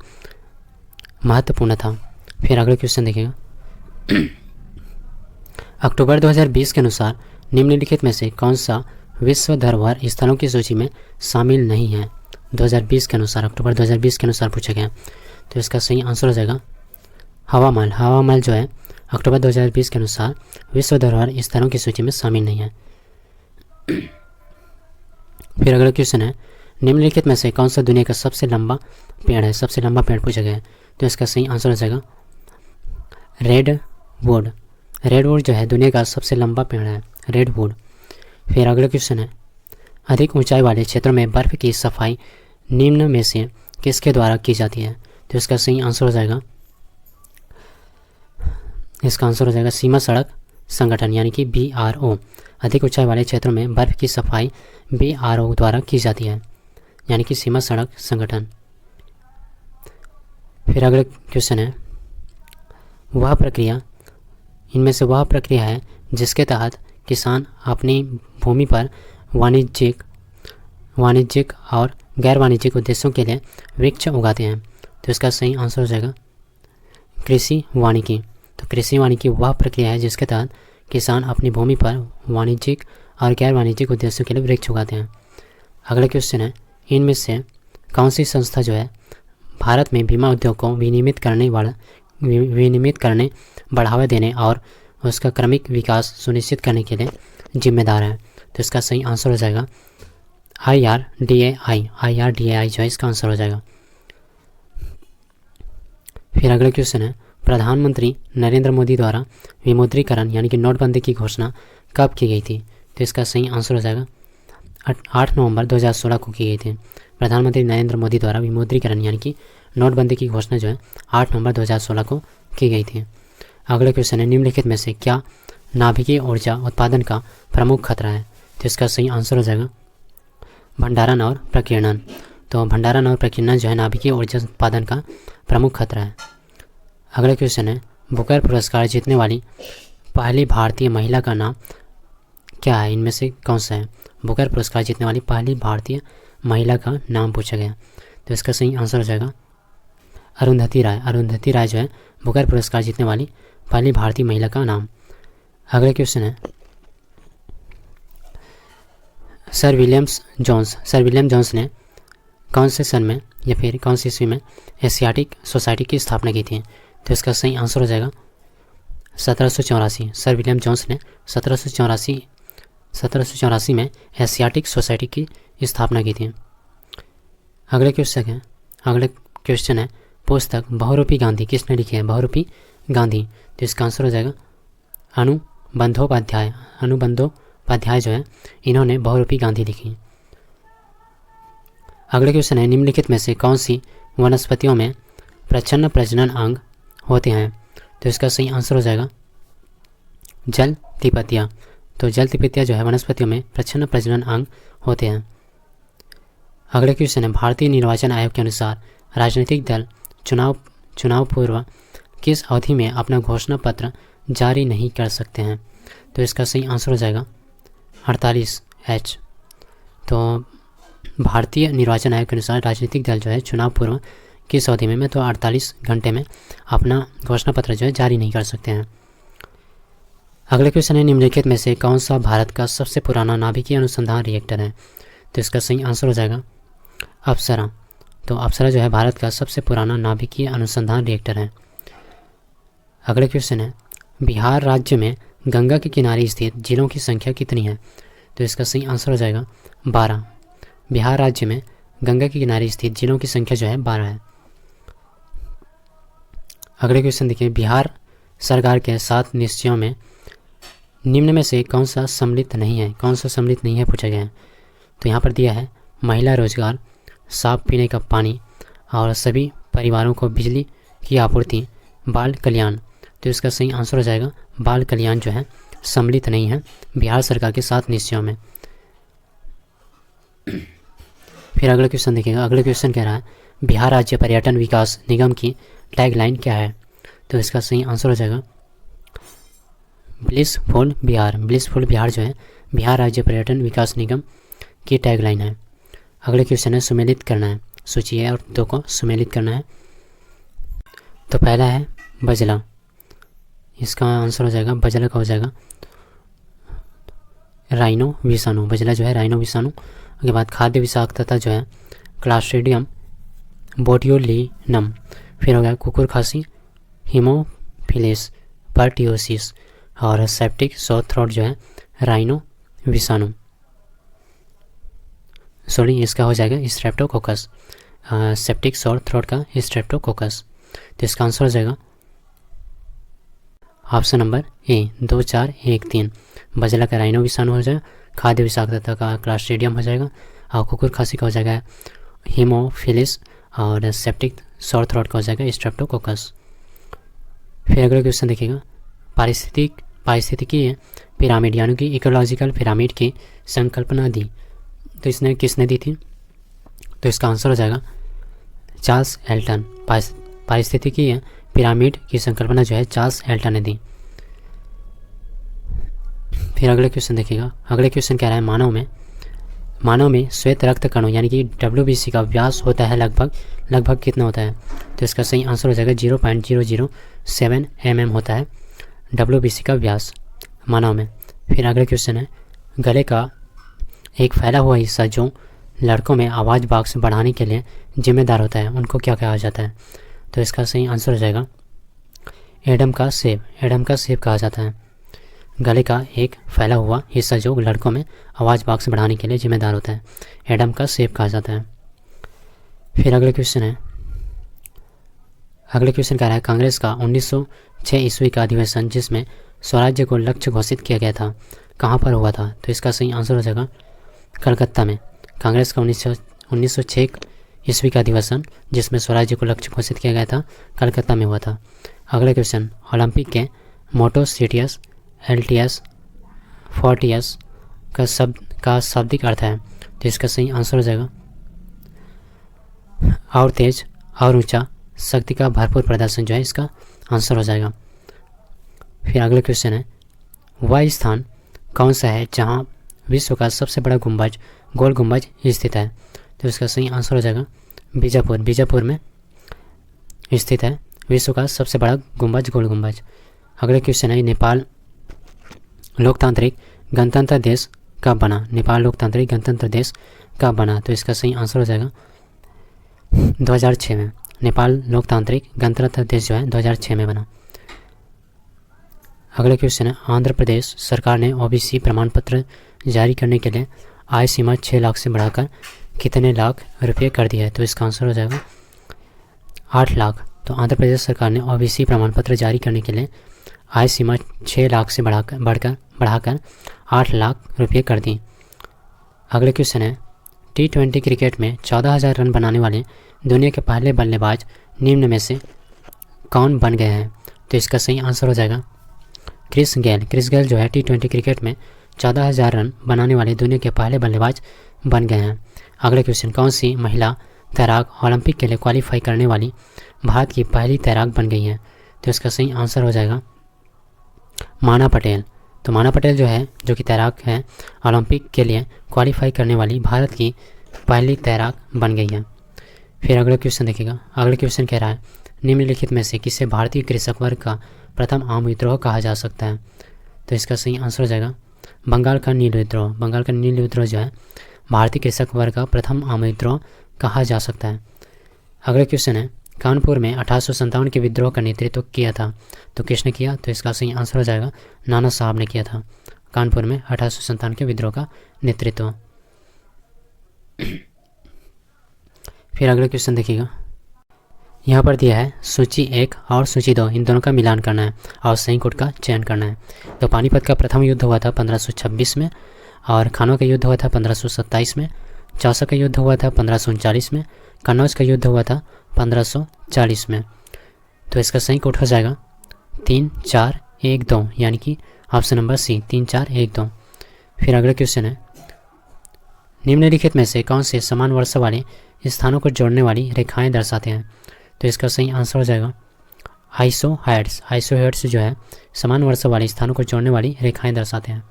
महत्वपूर्ण था। फिर अगला क्वेश्चन देखिएगा, अक्टूबर 2020 के अनुसार निम्नलिखित में से कौन सा विश्व धरोहर स्थलों की सूची में शामिल नहीं है? 2020 के अनुसार, अक्टूबर 2020 के अनुसार पूछा गया। तो इसका सही आंसर हो जाएगा हवा महल जो है अक्टूबर 2020 के अनुसार विश्व धरोहर स्थलों की सूची में शामिल नहीं है। फिर अगला क्वेश्चन है, निम्नलिखित में से कौन सा दुनिया का सबसे लंबा पेड़ है? सबसे लंबा पेड़ पूछा गया है। तो इसका सही आंसर हो जाएगा रेडवुड जो है दुनिया का सबसे लंबा पेड़ है, रेडवुड। फिर अगला क्वेश्चन है, अधिक ऊंचाई वाले क्षेत्रों में बर्फ की सफाई निम्न में से किसके द्वारा की जाती है? तो इसका सही आंसर हो जाएगा सीमा सड़क संगठन यानी कि BRO। अधिक ऊंचाई वाले क्षेत्रों में बर्फ की सफाई BRO द्वारा की जाती है यानी कि सीमा सड़क संगठन। फिर अगला क्वेश्चन है, इनमें से वह प्रक्रिया है जिसके तहत किसान अपनी भूमि पर वाणिज्यिक और गैर वाणिज्यिक उद्देश्यों के लिए वृक्ष उगाते हैं। तो इसका सही आंसर हो जाएगा कृषि वानिकी। तो कृषि वानिकी वह प्रक्रिया है जिसके तहत किसान अपनी भूमि पर वाणिज्यिक और गैर वाणिज्यिक उद्देश्यों के लिए वृक्ष उगाते हैं। अगला क्वेश्चन है, इनमें से कौन सी संस्था जो है भारत में बीमा उद्योग को विनियमित करने, बढ़ावा देने और उसका क्रमिक विकास सुनिश्चित करने के लिए जिम्मेदार है? तो इसका सही आंसर हो जाएगा IRDAI जो है इसका आंसर हो जाएगा। फिर अगला क्वेश्चन है, प्रधानमंत्री नरेंद्र मोदी द्वारा विमुद्रीकरण यानी कि नोटबंदी की घोषणा कब की गई थी? तो इसका सही आंसर हो जाएगा 8 नवंबर 2016 को की गई थी। प्रधानमंत्री नरेंद्र मोदी द्वारा विमुद्रीकरण यानी कि नोटबंदी की घोषणा जो है 8 नवंबर 2016 को की गई थी। अगला क्वेश्चन है, निम्नलिखित में से क्या नाभिकीय ऊर्जा उत्पादन का प्रमुख खतरा है? तो इसका सही आंसर हो जाएगा भंडारण और प्रकीर्णन। तो भंडारण और प्रकीर्णन जो है नाभिकीय ऊर्जा उत्पादन का प्रमुख खतरा है। अगला क्वेश्चन है, बुकर पुरस्कार जीतने वाली पहली भारतीय महिला का नाम क्या है? इनमें से कौन सा है? बुकर पुरस्कार जीतने वाली पहली भारतीय महिला का नाम पूछा गया, तो इसका सही आंसर हो जाएगा अरुंधति राय। अरुंधति राय जो है बुकर पुरस्कार जीतने वाली पहली भारतीय महिला का नाम। अगला क्वेश्चन है, सर विलियम जोन्स ने कौन से सन में या फिर कौन सी ईस्वी में एशियाटिक सोसाइटी की स्थापना की थी? तो इसका सही आंसर हो जाएगा 1784। सर विलियम जोन्स ने 1784 में एशियाटिक सोसाइटी की स्थापना की थी। अगला क्वेश्चन है पुस्तक बहुरूपी गांधी किसने लिखी है? बहुरूपी गांधी, तो इसका आंसर हो जाएगा अनुबंधोपाध्याय जो है इन्होंने बहुरूपी गांधी लिखी। अगला क्वेश्चन है निम्नलिखित में से कौन सी वनस्पतियों में प्रच्छन्न प्रजनन अंग होते हैं? तो इसका सही आंसर हो जाएगा जल तिपतिया। तो जल तिपतिया जो है वनस्पतियों में प्रच्छन्न प्रजनन अंग होते हैं। अगला क्वेश्चन है भारतीय निर्वाचन आयोग के अनुसार राजनीतिक दल चुनाव पूर्व किस अवधि में अपना घोषणा पत्र जारी नहीं कर सकते हैं? तो इसका सही आंसर हो जाएगा 48H। तो भारतीय निर्वाचन आयोग के अनुसार राजनीतिक दल जो है चुनाव पूर्व किस अवधि में तो 48 घंटे में अपना घोषणा पत्र जो है जारी नहीं कर सकते हैं। अगला क्वेश्चन है निम्नलिखित में से कौन सा भारत का सबसे पुराना नाभिकीय अनुसंधान रिएक्टर है? तो इसका सही आंसर हो जाएगा अप्सरा। तो अप्सरा जो है भारत का सबसे पुराना नाभिकीय अनुसंधान रिएक्टर है। अगला क्वेश्चन है बिहार राज्य में गंगा के किनारे स्थित जिलों की संख्या कितनी है? तो इसका सही आंसर हो जाएगा 12। बिहार राज्य में गंगा के किनारे स्थित जिलों की संख्या जो है 12 है। अगले क्वेश्चन देखिए बिहार सरकार के 7 निश्चयों में निम्न में से कौन सा सम्मिलित नहीं है? कौन सा सम्मिलित नहीं है पूछा गया है। तो यहाँ पर दिया है महिला रोजगार, साफ पीने का पानी और सभी परिवारों को बिजली की आपूर्ति, बाल कल्याण। तो इसका सही आंसर हो जाएगा बाल कल्याण जो है सम्मिलित नहीं है बिहार सरकार के 7 निश्चयों में। फिर अगला क्वेश्चन देखिएगा। अगला क्वेश्चन कह रहा है बिहार राज्य पर्यटन विकास निगम की टैगलाइन क्या है? तो इसका सही आंसर हो जाएगा ब्लिसफुल बिहार। ब्लिसफुल बिहार जो है बिहार राज्य पर्यटन विकास निगम की टैगलाइन है। अगले क्वेश्चन है सुमेलित करना है, सूची 1 और 2 को सुमेलित करना है। तो पहला है बजला, इसका आंसर हो जाएगा बजला का हो जाएगा राइनो विषाणु। बजला जो है राइनो विषाणु। उसके बाद खाद्य विषाक्तता जो है क्लास्ट्रीडियम बोट्यूलिनम। फिर हो गया कुकुर खांसी, हीमोफिलिस पर्टियोसिस और सेप्टिक सोर थ्रोट जो है राइनो विषाणु। सॉरी इसका हो जाएगा स्ट्रेप्टोकोकस, सेप्टिक सोर थ्रोट का स्ट्रेप्टोकोकस। तो इसका आंसर हो जाएगा ऑप्शन नंबर ए 2, 4, 1, 3। बजला का राइनो विषाणु हो जाएगा, खाद्य विषाक्तता का क्लास्ट्रीडियम हो जाएगा और कुकुर खांसी का हो जाएगा हीमोफिलिस और सेप्टिक सोर थ्रोट का हो जाएगा स्ट्रेप्टोकोकस। फिर अगला क्वेश्चन देखिएगा पारिस्थितिकीय पिरामिड यानी कि इकोलॉजिकल पिरामिड की संकल्पना दी, तो इसने किसने दी थी? तो इसका आंसर हो जाएगा चार्ल्स एल्टन। पारिस्थितिकीय पिरामिड की संकल्पना जो है चार्ल्स एल्टन ने दी। फिर अगले क्वेश्चन देखिएगा। अगले क्वेश्चन कह रहा है मानव में श्वेत रक्त कणों यानी कि WBC का व्यास होता है लगभग कितना होता है? तो इसका सही आंसर हो जाएगा 0.007 mm होता है WBC का व्यास मानव में। फिर अगला क्वेश्चन है गले का एक फैला हुआ हिस्सा जो लड़कों में आवाज़ बॉक्स बढ़ाने के लिए जिम्मेदार होता है उनको क्या कहा जाता है? तो इसका सही आंसर हो जाएगा एडम का सेब कहा जाता है। गले का एक फैला हुआ हिस्सा जो लड़कों में आवाज़ बॉक्स बढ़ाने के लिए जिम्मेदार होता है एडम का सेब कहा जाता है। फिर अगले क्वेश्चन कह रहा है कांग्रेस का 1906 ईस्वी का अधिवेशन जिसमें स्वराज्य को लक्ष्य घोषित किया गया था कहाँ पर हुआ था? तो इसका सही आंसर हो जाएगा कलकत्ता में। कांग्रेस का 1906 ईस्वी का अधिवेशन जिसमें स्वराज्य को लक्ष्य घोषित किया गया था कलकत्ता में हुआ था। अगला क्वेश्चन ओलंपिक के मोटो सीटीएस LTS 40S का शाब्दिक अर्थ है, तो इसका सही आंसर हो जाएगा और तेज और ऊंचा शक्ति का भरपूर प्रदर्शन जो है इसका आंसर हो जाएगा। फिर अगला क्वेश्चन है, वह स्थान कौन सा है जहाँ विश्व का सबसे बड़ा गुंबज गोल गुंबज स्थित है? तो इसका सही आंसर हो जाएगा बीजापुर। बीजापुर में स्थित है विश्व का सबसे बड़ा गुंबज गोल गुंबज। अगला क्वेश्चन है, नेपाल लोकतांत्रिक गणतंत्र देश कब बना? नेपाल लोकतांत्रिक गणतंत्र देश कब बना? तो इसका सही आंसर हो जाएगा 2006 में। नेपाल लोकतांत्रिक गणतंत्र देश जो है 2006 में बना। अगला क्वेश्चन है, आंध्र प्रदेश सरकार ने ओबीसी प्रमाण पत्र जारी करने के लिए आय सीमा 6 लाख से बढ़ाकर कितने लाख रुपये कर दिया है? तो इसका आंसर हो जाएगा 8 लाख। तो आंध्र प्रदेश सरकार ने ओबीसी प्रमाण पत्र जारी करने के लिए आय सीमा 6 लाख से बढ़ाकर 8 लाख रुपये कर दी। अगला क्वेश्चन है, T20 क्रिकेट में 14,000 रन बनाने वाले दुनिया के पहले बल्लेबाज निम्न में से कौन बन गए हैं? तो इसका सही आंसर हो जाएगा क्रिस गेल। क्रिस गेल जो है T20 क्रिकेट में 14,000 रन बनाने वाले दुनिया के पहले बल्लेबाज बन गए हैं। अगला क्वेश्चन, कौन सी महिला तैराक ओलंपिक के लिए क्वालिफाई करने वाली भारत की पहली तैराक बन गई है? तो इसका सही आंसर हो जाएगा माना पटेल। तो माना पटेल जो है, जो कि तैराक है, ओलंपिक के लिए क्वालिफाई करने वाली भारत की पहली तैराक बन गई है। फिर अगला क्वेश्चन देखिएगा। अगला क्वेश्चन कह रहा है, निम्नलिखित में से किसे भारतीय कृषक वर्ग का प्रथम आम विद्रोह कहा जा सकता है? तो इसका सही आंसर हो जाएगा बंगाल का नील विद्रोह। बंगाल का नील विद्रोह जो है भारतीय कृषक वर्ग का प्रथम आम विद्रोह कहा जा सकता है। अगला क्वेश्चन है, कानपुर में 1857 के विद्रोह का नेतृत्व किया था, तो किसने किया? तो इसका सही आंसर हो जाएगा नाना साहब ने किया था कानपुर में 1857 के विद्रोह का नेतृत्व। फिर अगला क्वेश्चन देखिएगा। यहाँ पर दिया है सूची 1 और सूची 2, इन दोनों का मिलान करना है और सही कोड का चयन करना है। तो पानीपत का प्रथम युद्ध हुआ था 1526 में, और खानवा का युद्ध हुआ था 1527 में, चौसा का युद्ध हुआ था 1539 में, कन्नौज का युद्ध हुआ था 1540 में। तो इसका सही कोड हो जाएगा 3 4 1 2, यानी कि ऑप्शन नंबर सी 3 4 1 2। फिर अगला क्वेश्चन है, निम्नलिखित में से कौन से समान वर्षा वाले स्थानों को जोड़ने वाली रेखाएं दर्शाते हैं? तो इसका सही आंसर हो जाएगा आइसोहेड्स। आइसोहेड्स जो है समान वर्षा वाले स्थानों को जोड़ने वाली रेखाएं दर्शाते हैं।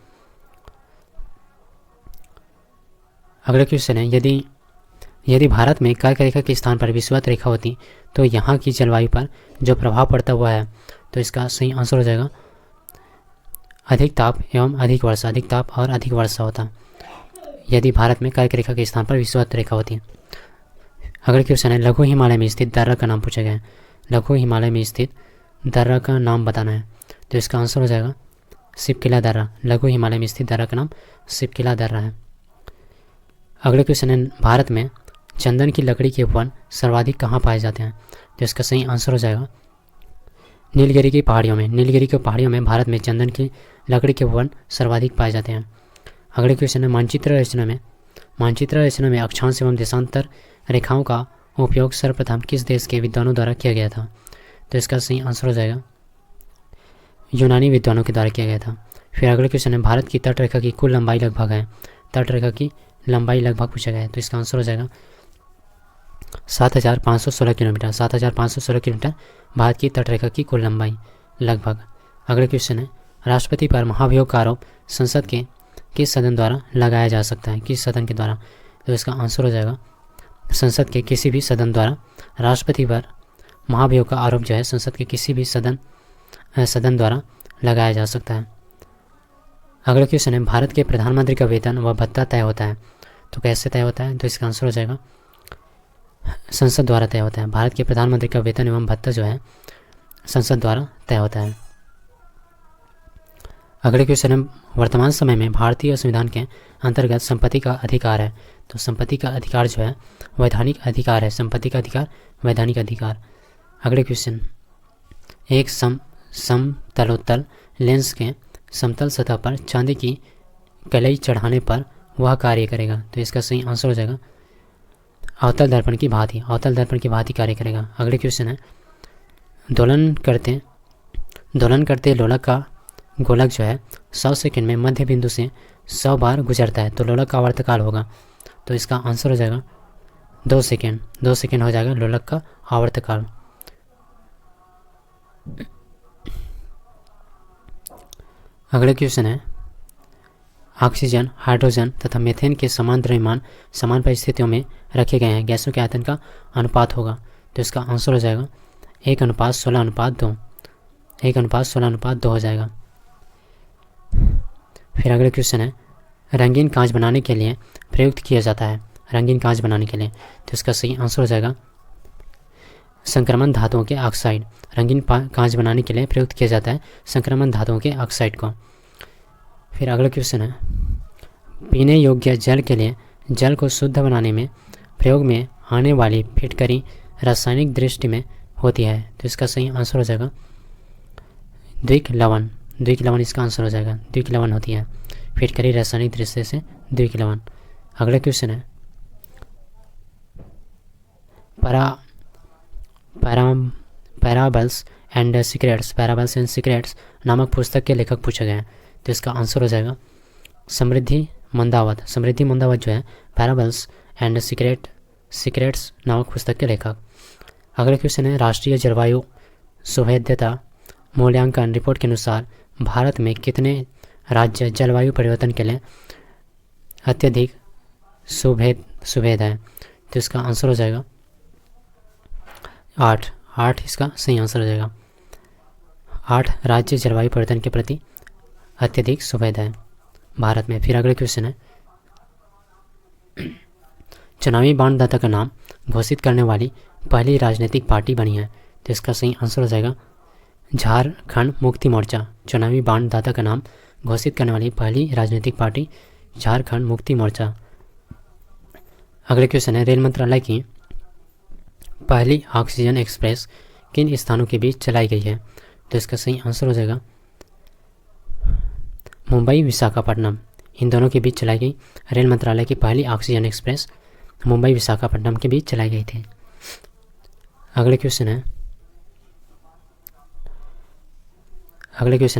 अगला क्वेश्चन है, यदि भारत में कर्क रेखा के स्थान पर विषुवत रेखा होती तो यहाँ की जलवायु पर जो प्रभाव पड़ता हुआ है? तो इसका सही आंसर हो जाएगा अधिक ताप एवं अधिक वर्षा। अधिक ताप और अधिक वर्षा होता यदि भारत में कर्क रेखा के स्थान पर विषुवत रेखा होती है। अगला क्वेश्चन है, लघु हिमालय में स्थित दर्रा का नाम पूछा गया है। लघु हिमालय में स्थित दर्रा का नाम बताना है। तो इसका आंसर हो जाएगा सिपकिला दर्रा। लघु हिमालय में स्थित दर्रा का नाम सिपकिला दर्रा है। अगला क्वेश्चन है, भारत में चंदन की लकड़ी के वन सर्वाधिक कहाँ पाए जाते हैं? तो इसका सही आंसर हो जाएगा नीलगिरी की पहाड़ियों में। नीलगिरी की पहाड़ियों में भारत में चंदन की लकड़ी के वन सर्वाधिक पाए जाते हैं। अगले क्वेश्चन है, मानचित्र रचना में अक्षांश एवं देशांतर रेखाओं का उपयोग सर्वप्रथम किस देश के विद्वानों द्वारा किया गया था? तो इसका सही आंसर हो जाएगा यूनानी विद्वानों के द्वारा किया गया था। फिर अगले क्वेश्चन है, भारत की तटरेखा की कुल लंबाई लगभग है। तटरेखा की लंबाई लगभग पूछा गया है। तो इसका आंसर हो जाएगा 7,516 किलोमीटर। 7,516 किलोमीटर भारत की तटरेखा की कुल लंबाई लगभग। अगले क्वेश्चन है, राष्ट्रपति पर महाभियोग का आरोप संसद के किस सदन द्वारा लगाया जा सकता है? किस सदन के द्वारा? तो इसका आंसर हो जाएगा संसद के किसी भी सदन द्वारा राष्ट्रपति पर महाभियोग का आरोप जो है संसद के किसी भी सदन द्वारा लगाया जा सकता है। अगला क्वेश्चन है, भारत के प्रधानमंत्री का वेतन व भत्ता तय होता है, तो कैसे तय होता है? तो इसका आंसर हो जाएगा संसद द्वारा तय होता है। भारत के प्रधानमंत्री का वेतन एवं भत्ता जो है संसद द्वारा तय होता है। अगले क्वेश्चन है, वर्तमान समय में भारतीय संविधान के अंतर्गत संपत्ति का अधिकार है, तो संपत्ति का अधिकार जो है वैधानिक अधिकार है। संपत्ति का अधिकार वैधानिक अधिकार। अगले क्वेश्चन, एक समतलोत्तल लेंस के समतल सतह पर चांदी की कलई चढ़ाने पर वह कार्य करेगा। तो इसका सही आंसर हो जाएगा अवतल दर्पण की भांति। अवतल दर्पण की भांति कार्य करेगा। अगले क्वेश्चन है, दोलन करते लोलक का गोलक जो है 100 सेकंड में मध्य बिंदु से 100 बार गुजरता है, तो लोलक का आवर्तकाल होगा। तो इसका आंसर हो जाएगा 2 सेकंड। 2 सेकंड हो जाएगा लोलक का आवर्तकाल। अगला क्वेश्चन है, ऑक्सीजन, हाइड्रोजन तथा मीथेन के समान द्रव्यमान समान परिस्थितियों में रखे गए हैं, गैसों के आयतन का अनुपात होगा। तो इसका आंसर हो जाएगा 1:16:2, 1:16:2 हो जाएगा। फिर अगला क्वेश्चन है, रंगीन कांच बनाने के लिए प्रयुक्त किया जाता है, रंगीन कांच बनाने के लिए। तो इसका सही आंसर हो जाएगा संक्रमण धातुओं के ऑक्साइड। रंगीन कांच बनाने के लिए प्रयुक्त किया जाता है संक्रमण धातुओं के ऑक्साइड को। फिर अगला क्वेश्चन है, पीने योग्य जल के लिए जल को शुद्ध बनाने में प्रयोग में आने वाली फिटकरी रासायनिक दृष्टि में होती है। तो इसका सही आंसर हो जाएगा द्विक लवण, द्विक लवण इसका आंसर हो जाएगा, द्विक लवण होती है फिटकरी रासायनिक दृष्टि से द्विक लवण। अगला क्वेश्चन है, पैराबल्स एंड सीक्रेट्स नामक पुस्तक के लेखक पूछे गए हैं। तो इसका आंसर हो जाएगा समृद्धि मंदावत। समृद्धि मंदावत जो है पैराबल्स एंड सीक्रेट्स नामक पुस्तक के लेखक। अगला क्वेश्चन है, राष्ट्रीय जलवायु सुभेद्यता मूल्यांकन रिपोर्ट के अनुसार भारत में कितने राज्य जलवायु परिवर्तन के लिए अत्यधिक सुभेद है। तो इसका आंसर हो जाएगा 8 इसका सही आंसर हो जाएगा। 8 राज्य जलवायु परिवर्तन के प्रति अत्यधिक सुभेद है भारत में। फिर अगला क्वेश्चन है, चुनावी बॉन्डदाता का नाम घोषित करने वाली पहली राजनीतिक पार्टी बनी है। तो इसका सही आंसर हो जाएगा झारखंड मुक्ति मोर्चा। चुनावी बॉन्डदाता का नाम घोषित करने वाली पहली राजनीतिक पार्टी झारखंड मुक्ति मोर्चा। अगले क्वेश्चन है, रेल मंत्रालय की पहली ऑक्सीजन एक्सप्रेस किन स्थानों के बीच चलाई गई है। तो इसका सही आंसर हो जाएगा मुंबई विशाखापट्टनम, इन दोनों के बीच चलाई गई रेल मंत्रालय की पहली ऑक्सीजन एक्सप्रेस मुंबई विशाखापट्टनम के बीच चलाई गई थी। अगले क्वेश्चन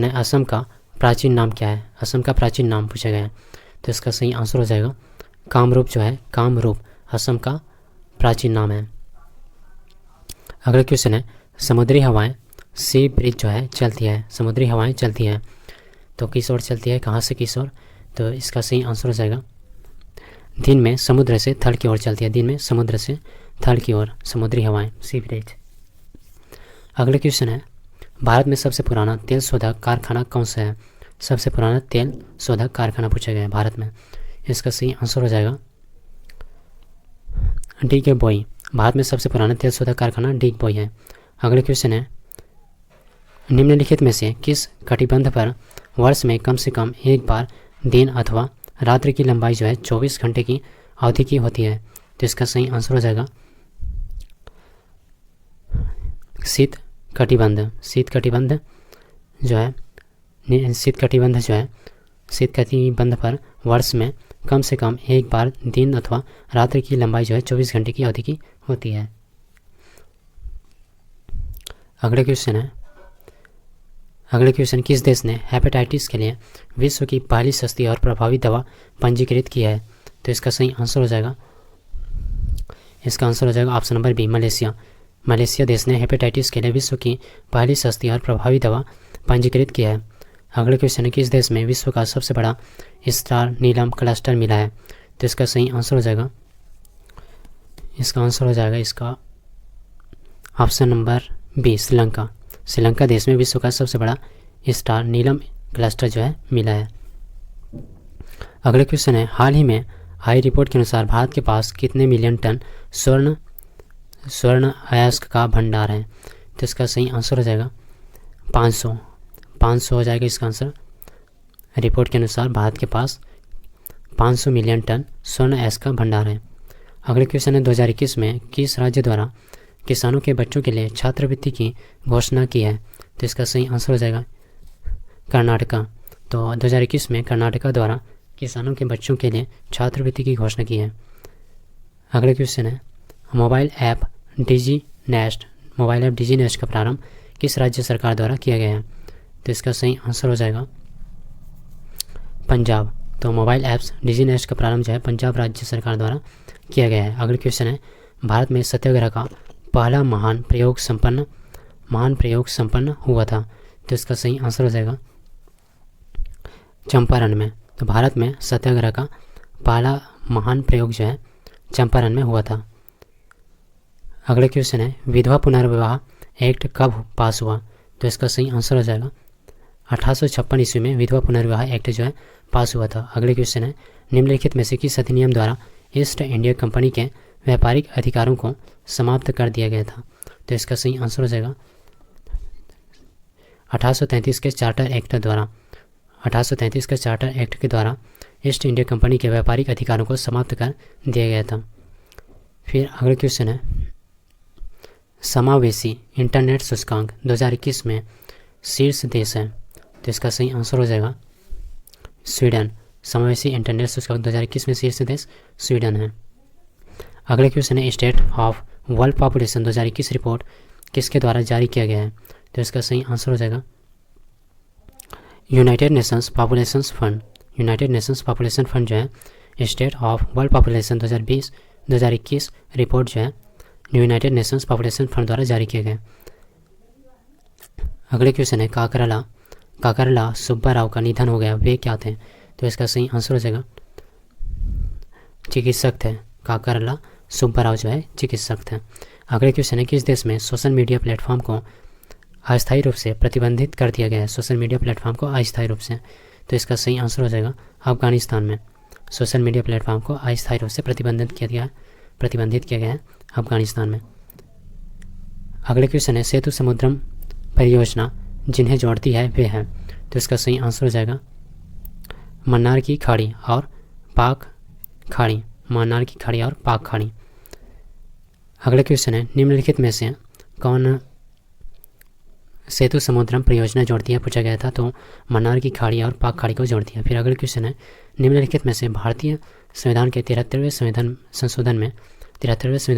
है, असम का प्राचीन नाम क्या है। असम का प्राचीन नाम पूछा गया है। तो इसका सही आंसर हो जाएगा कामरूप जो है, कामरूप असम का प्राचीन नाम है। अगला क्वेश्चन है, समुद्री हवाएं सी ब्रिज जो है चलती है, समुद्री हवाएं चलती हैं तो किस ओर चलती है, कहाँ से किस ओर। तो इसका सही आंसर हो जाएगा दिन में समुद्र से थल की ओर चलती है, दिन में समुद्र से थल की ओर समुद्री हवाएं सी ब्रिज। अगला क्वेश्चन है, भारत में सबसे पुराना तेल शोधक कारखाना कौन सा है। सबसे पुराना तेल शोधक कारखाना पूछा गया है भारत में। इसका सही आंसर हो जाएगा डिगबोई। भारत में सबसे पुराना तेल शोधक कारखाना डिगबोई है। अगले क्वेश्चन है, निम्नलिखित में से किस कटिबंध पर वर्ष में कम से कम एक बार दिन अथवा रात्रि की लंबाई जो है 24 घंटे की अवधि की होती है। तो इसका सही आंसर हो जाएगा शीत कटिबंध। शीत कटिबंध जो है पर वर्ष में कम से कम एक बार दिन अथवा रात्रि की लंबाई जो है 24 घंटे की अवधि की होती है। अगले क्वेश्चन, किस देश ने हेपेटाइटिस के लिए विश्व की पहली सस्ती और प्रभावी दवा पंजीकृत की है। तो इसका सही आंसर हो जाएगा option number B, Malaysia. Malaysia देश ने हेपेटाइटिस के लिए विश्व की पहली सस्ती और प्रभावी दवा पंजीकृत की है। अगले क्वेश्चन है, किस देश में विश्व का सबसे बड़ा स्टार नीलम क्लस्टर मिला है। तो इसका सही आंसर हो जाएगा इसका option number B, Sri Lanka. Sri Lanka देश में विश्व का सबसे बड़ा स्टार नीलम क्लस्टर जो है मिला है। अगले क्वेश्चन है, हाल ही में आई रिपोर्ट के अनुसार भारत के पास कितने मिलियन टन स्वर्ण अयस्क का भंडार है। तो इसका सही आंसर हो जाएगा 500 हो जाएगा इसका आंसर। रिपोर्ट के अनुसार भारत के पास 500 मिलियन टन स्वर्ण अयस्क का भंडार है। अगले क्वेश्चन है, 2021 में किस राज्य द्वारा किसानों के बच्चों के लिए छात्रवृत्ति की घोषणा की है। तो इसका सही आंसर हो जाएगा कर्नाटका। तो 2021 में कर्नाटका द्वारा किसानों के बच्चों के लिए छात्रवृत्ति की घोषणा की है। अगले क्वेश्चन है, मोबाइल ऐप डिजी नेस्ट का प्रारंभ किस राज्य सरकार द्वारा किया गया है। तो इसका सही आंसर हो जाएगा पंजाब। तो मोबाइल ऐप्स डिजी नेस्ट का प्रारंभ जो है पंजाब राज्य सरकार द्वारा किया गया है। अगले क्वेश्चन है, भारत में सत्याग्रह का पहला महान प्रयोग संपन्न हुआ था। तो इसका सही आंसर हो जाएगा चंपारण में। तो भारत में सत्याग्रह का पहला महान प्रयोग जो है चंपारण में हुआ था। अगले क्वेश्चन है विधवा पुनर्विवाह एक्ट कब पास हुआ? तो इसका सही आंसर हो जाएगा 1856 ईस्वी में विधवा पुनर्विवाह एक्ट जो है पास हुआ था। अगले क्वेश्चन है निम्नलिखित में से किस अधिनियम द्वारा ईस्ट इंडिया कंपनी के व्यापारिक अधिकारों को समाप्त कर दिया गया था? तो इसका सही आंसर हो जाएगा 1833 के चार्टर एक्ट द्वारा। 1833 के चार्टर एक्ट के द्वारा ईस्ट इंडिया कंपनी के व्यापारिक अधिकारों को समाप्त कर दिया गया था। फिर अगला क्वेश्चन है समावेशी इंटरनेट सूचकांक 2021 में शीर्ष देश है? तो इसका सही आंसर हो जाएगा स्वीडन। समावेशी इंटरनेट सूचकांक 2021 में शीर्ष देश स्वीडन है। अगले क्वेश्चन है state of world population 2021 report किसके द्वारा जारी किया गया है? तो इसका सही आंसर हो जाएगा United Nations population fund. United Nations population fund जो है state of world population 2021 report जो है यूनाइटेड नेशंस पॉपुलेशन फंड द्वारा जारी किया गया। अगले क्वेश्चन है काकरला सुब्बा राव का निधन हो गया, वे क्या थे? तो इसका सही आंसर हो जाएगा चिकित्सक थे। काकरला सुब्बा राव जो है चिकित्सक थे। अगले क्वेश्चन है किस देश में सोशल मीडिया प्लेटफॉर्म को अस्थायी रूप से प्रतिबंधित कर दिया गया है? सोशल मीडिया प्लेटफॉर्म को अस्थायी रूप से। तो इसका सही आंसर हो जाएगा अफगानिस्तान में। सोशल मीडिया प्लेटफॉर्म को अस्थायी रूप से प्रतिबंधित किया गया है अफगानिस्तान में। अगले क्वेश्चन है सेतु समुद्रम परियोजना जिन्हें जोड़ती है वे हैं? तो इसका सही आंसर हो जाएगा मन्नार की खाड़ी और पाक खाड़ी। मन्नार की खाड़ी और पाक खाड़ी। अगले क्वेश्चन है निम्नलिखित में से कौन सेतु समुद्रम परियोजना जोड़ती है? पूछा गया था। तो मन्नार की खाड़ी और पाक खाड़ी को जोड़ती है। फिर अगले क्वेश्चन है निम्नलिखित में से भारतीय संविधान के 73वें संविधान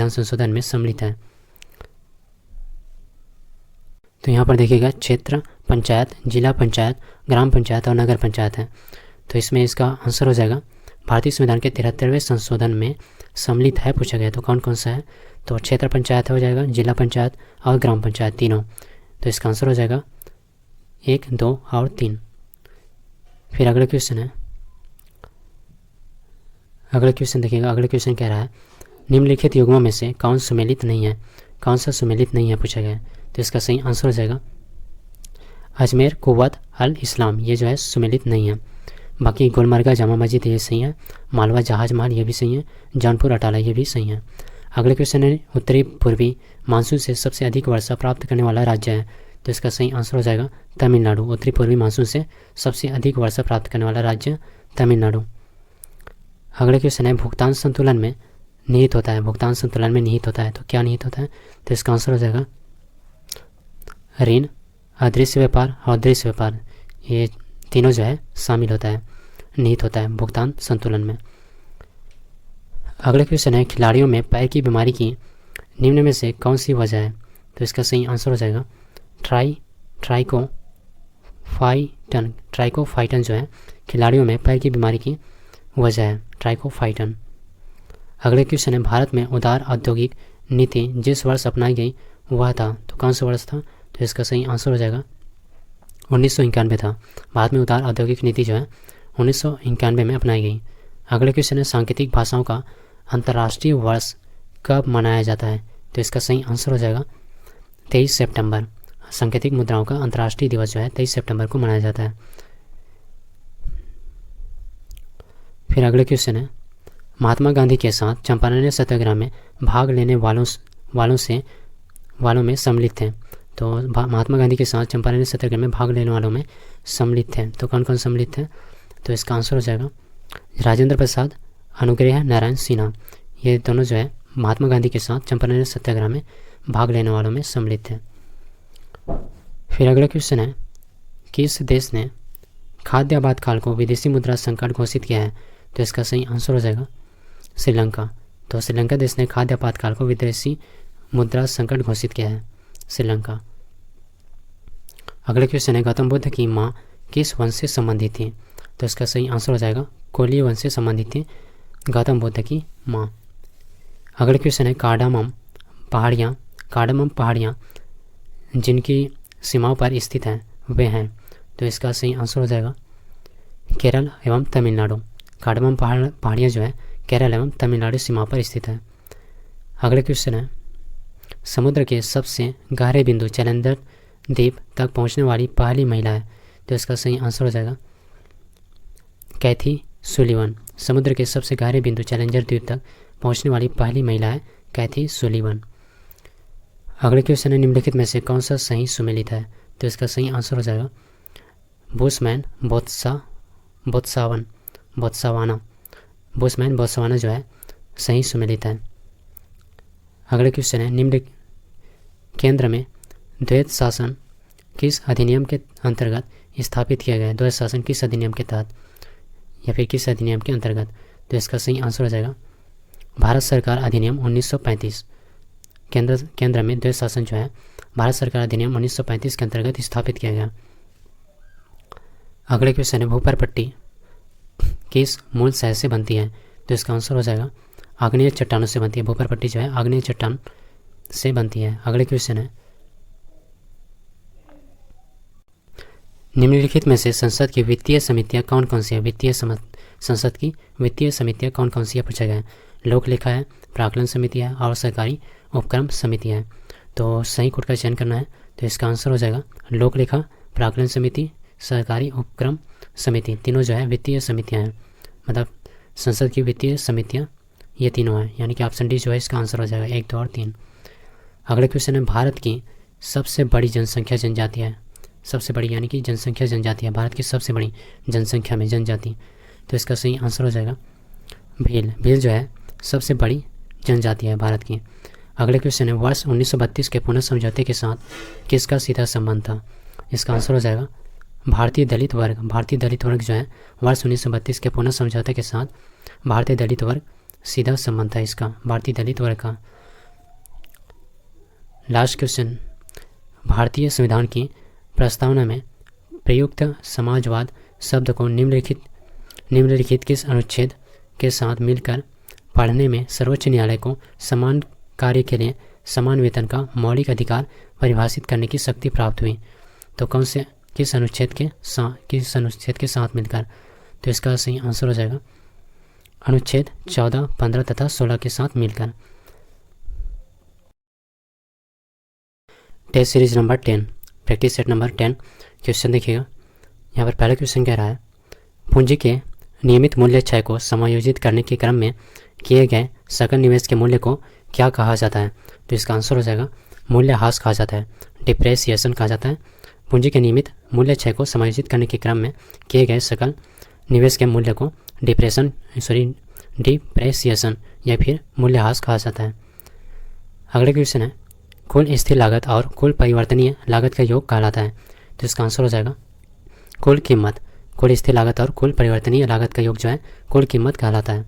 संशोधन में सम्मिलित है? तो यहाँ पर देखिएगा क्षेत्र पंचायत, जिला पंचायत, ग्राम पंचायत और नगर पंचायत है। तो इसमें इसका आंसर हो जाएगा भारतीय संविधान के 73वें संशोधन में सम्मिलित है। पूछा गया तो कौन कौन सा है? तो क्षेत्र पंचायत हो जाएगा, जिला पंचायत और ग्राम पंचायत तीनों। तो इसका आंसर हो जाएगा 1, 2 और 3। फिर अगला क्वेश्चन है देखिएगा। अगला क्वेश्चन कह रहा है निम्नलिखित युग्मों में से कौन सुमेलित नहीं है? कौन सा सुमेलित नहीं है पूछा गया है। तो इसका सही आंसर हो जाएगा अजमेर कुव्वत अल इस्लाम, ये जो है सुमेलित नहीं है। बाकी गुलमर्गा जामा मस्जिद ये सही है, मालवा जहाज महल ये भी सही है, जौनपुर अटाला ये भी सही है। अगले क्वेश्चन है उत्तरी पूर्वी मानसून से सबसे अधिक वर्षा प्राप्त करने वाला राज्य है? तो इसका सही आंसर हो जाएगा तमिलनाडु। उत्तरी पूर्वी मानसून से सबसे अधिक वर्षा प्राप्त करने वाला राज्य तमिलनाडु। अगले क्वेश्चन है भुगतान संतुलन में निहित होता है। भुगतान संतुलन में निहित होता है तो क्या निहित होता है? तो इसका आंसर हो जाएगा ऋण, अदृश्य व्यापार और दृश्य व्यापार, ये तीनों जो है शामिल होता है, निहित होता है भुगतान संतुलन में। अगले क्वेश्चन है खिलाड़ियों में पैर की बीमारी की निम्न में से कौन सी वजह है? तो इसका सही आंसर हो जाएगा ट्राइकोफाइटन जो है खिलाड़ियों में पैर की बीमारी की वजह है, ट्राइकोफाइटन। अगले क्वेश्चन है भारत में उदार औद्योगिक नीति जिस वर्ष अपनाई गई वह था? तो कौन सा वर्ष था? तो इसका सही आंसर हो जाएगा 1991 था। भारत में उदार औद्योगिक नीति जो है 1991 में अपनाई गई। अगले क्वेश्चन है सांकेतिक भाषाओं का अंतर्राष्ट्रीय वर्ष कब मनाया जाता है? तो इसका सही आंसर हो जाएगा 23 सितंबर। सांकेतिक मुद्राओं का अंतर्राष्ट्रीय दिवस जो है 23 सितंबर को मनाया जाता है। फिर अगले क्वेश्चन है महात्मा गांधी के साथ चंपारण सत्याग्रह में भाग लेने वालों में सम्मिलित थे? तो महात्मा गांधी के साथ चंपारण सत्याग्रह में भाग लेने वालों में सम्मिलित थे तो कौन कौन सम्मिलित थे? तो इसका आंसर हो जाएगा राजेंद्र प्रसाद, अनुग्रह नारायण सिन्हा, ये दोनों जो है महात्मा गांधी के साथ चंपारण सत्याग्रह में भाग लेने वालों में सम्मिलित थे। फिर अगला क्वेश्चन है किस देश ने खाद्य आपातकाल को विदेशी मुद्रा संकट घोषित किया है? तो इसका सही आंसर हो जाएगा श्रीलंका। तो श्रीलंका देश ने खाद्य आपातकाल को विदेशी मुद्रा संकट घोषित किया है, श्रीलंका। अगले क्वेश्चन है गौतम बुद्ध की माँ किस वंश से संबंधित थी? तो इसका सही आंसर हो जाएगा कोलीय वंश से संबंधित थी गौतम बुद्ध की माँ। अगले क्वेश्चन है कार्डामम पहाड़ियाँ जिनकी सीमाओं पर स्थित हैं वे हैं? तो इसका सही आंसर हो जाएगा केरल एवं तमिलनाडु। कार्डमम पहाड़ियाँ जो है केरल एवं तमिलनाडु सीमा पर स्थित है। अगले क्वेश्चन है, समुद्र के सबसे गहरे बिंदु चैलेंजर द्वीप तक पहुंचने वाली पहली महिला है। तो इसका सही आंसर हो जाएगा कैथी सुलिवन। समुद्र के सबसे गहरे बिंदु चैलेंजर द्वीप तक पहुंचने वाली पहली महिला है कैथी सुलिवन। अगले क्वेश्चन है, निम्नलिखित में से कौन सा सही सुमेलित है। तो इसका सही आंसर हो जाएगा बुशमैन बोत्सवाना। बुशमैन बोत्सवाना जो है सही सुमेलित है। अगले क्वेश्चन है, निम्न केंद्र में द्वैत शासन किस अधिनियम के अंतर्गत स्थापित किया गया है। द्वैत शासन किस अधिनियम के तहत या फिर किस अधिनियम के अंतर्गत। तो इसका सही आंसर हो जाएगा भारत सरकार अधिनियम 1935। केंद्र में द्वैत शासन जो है भारत सरकार अधिनियम 1935 के अंतर्गत स्थापित किया गया। अगले क्वेश्चन है, भूपर पट्टी किस मूल शहर से बनती है। तो इसका आंसर हो जाएगा आग्नेय चट्टानों से बनती है। भूपर पट्टी जो है आग्नेय चट्टान से बनती है। अगले क्वेश्चन है, निम्नलिखित में से संसद की वित्तीय समितियां कौन कौन सी है। संसद की वित्तीय समितियां कौन कौन सी है पूछा गया है। लोक लेखा है, प्राक्कलन समिति है और सरकारी उपक्रम समिति है। तो सही कोड का चयन करना है। तो इसका आंसर हो जाएगा लोक लेखा, प्राक्कलन समिति, सरकारी उपक्रम समिति। तीनों जो है वित्तीय समितियां हैं, मतलब संसद की वित्तीय समितियां ये तीनों हैं, यानी कि ऑप्शन डी जो है इसका आंसर हो जाएगा 1, 2 और 3। अगले क्वेश्चन है, भारत की सबसे बड़ी जनसंख्या जनजाति है। सबसे बड़ी यानी कि जनसंख्या जनजाति है, भारत की सबसे बड़ी जनसंख्या में जनजाति। तो इसका सही आंसर हो जाएगा भील। भील जो है सबसे बड़ी जनजाति है भारत की। अगले क्वेश्चन है, वर्ष 1932 के पुनः समझौते के साथ किसका सीधा संबंध था। इसका आंसर हो जाएगा भारतीय दलित वर्ग। भारतीय दलित वर्ग जो है वर्ष 1932 के पुनः समझौते के साथ भारतीय दलित वर्ग सीधा संबंध था इसका, भारतीय दलित वर्ग का। लास्ट क्वेश्चन, भारतीय संविधान की प्रस्तावना में प्रयुक्त समाजवाद शब्द को निम्नलिखित किस अनुच्छेद के साथ मिलकर पढ़ने में सर्वोच्च न्यायालय को समान कार्य के लिए समान वेतन का मौलिक अधिकार परिभाषित करने की शक्ति प्राप्त हुई। तो किस अनुच्छेद के साथ मिलकर। तो इसका सही आंसर हो जाएगा अनुच्छेद 14, 15 तथा 16 के साथ मिलकर। Test series number 10 practice set number 10 question देखिएगा। यहाँ पर पहला क्वेश्चन कह रहा है, पूंजी के नियमित मूल्य क्षय को समायोजित करने के क्रम में किए गए सकल निवेश के मूल्य को क्या कहा जाता है। तो इसका आंसर हो जाएगा मूल्यह्रास कहा जाता है, डिप्रेसिएशन कहा जाता है। पूंजी के नियमित मूल्य क्षय को समायोजित करने के क्रम में किए गए सकल निवेश के मूल्य को डिप्रेसिएशन या फिर मूल्यह्रास कहा जाता है। अगले क्वेश्चन है, कुल स्थिर लागत और कुल परिवर्तनीय लागत का योग कहलाता है। तो इसका आंसर हो जाएगा कुल कीमत। कुल स्थिर लागत और कुल परिवर्तनीय लागत का योग जो है कुल कीमत कहलाता है।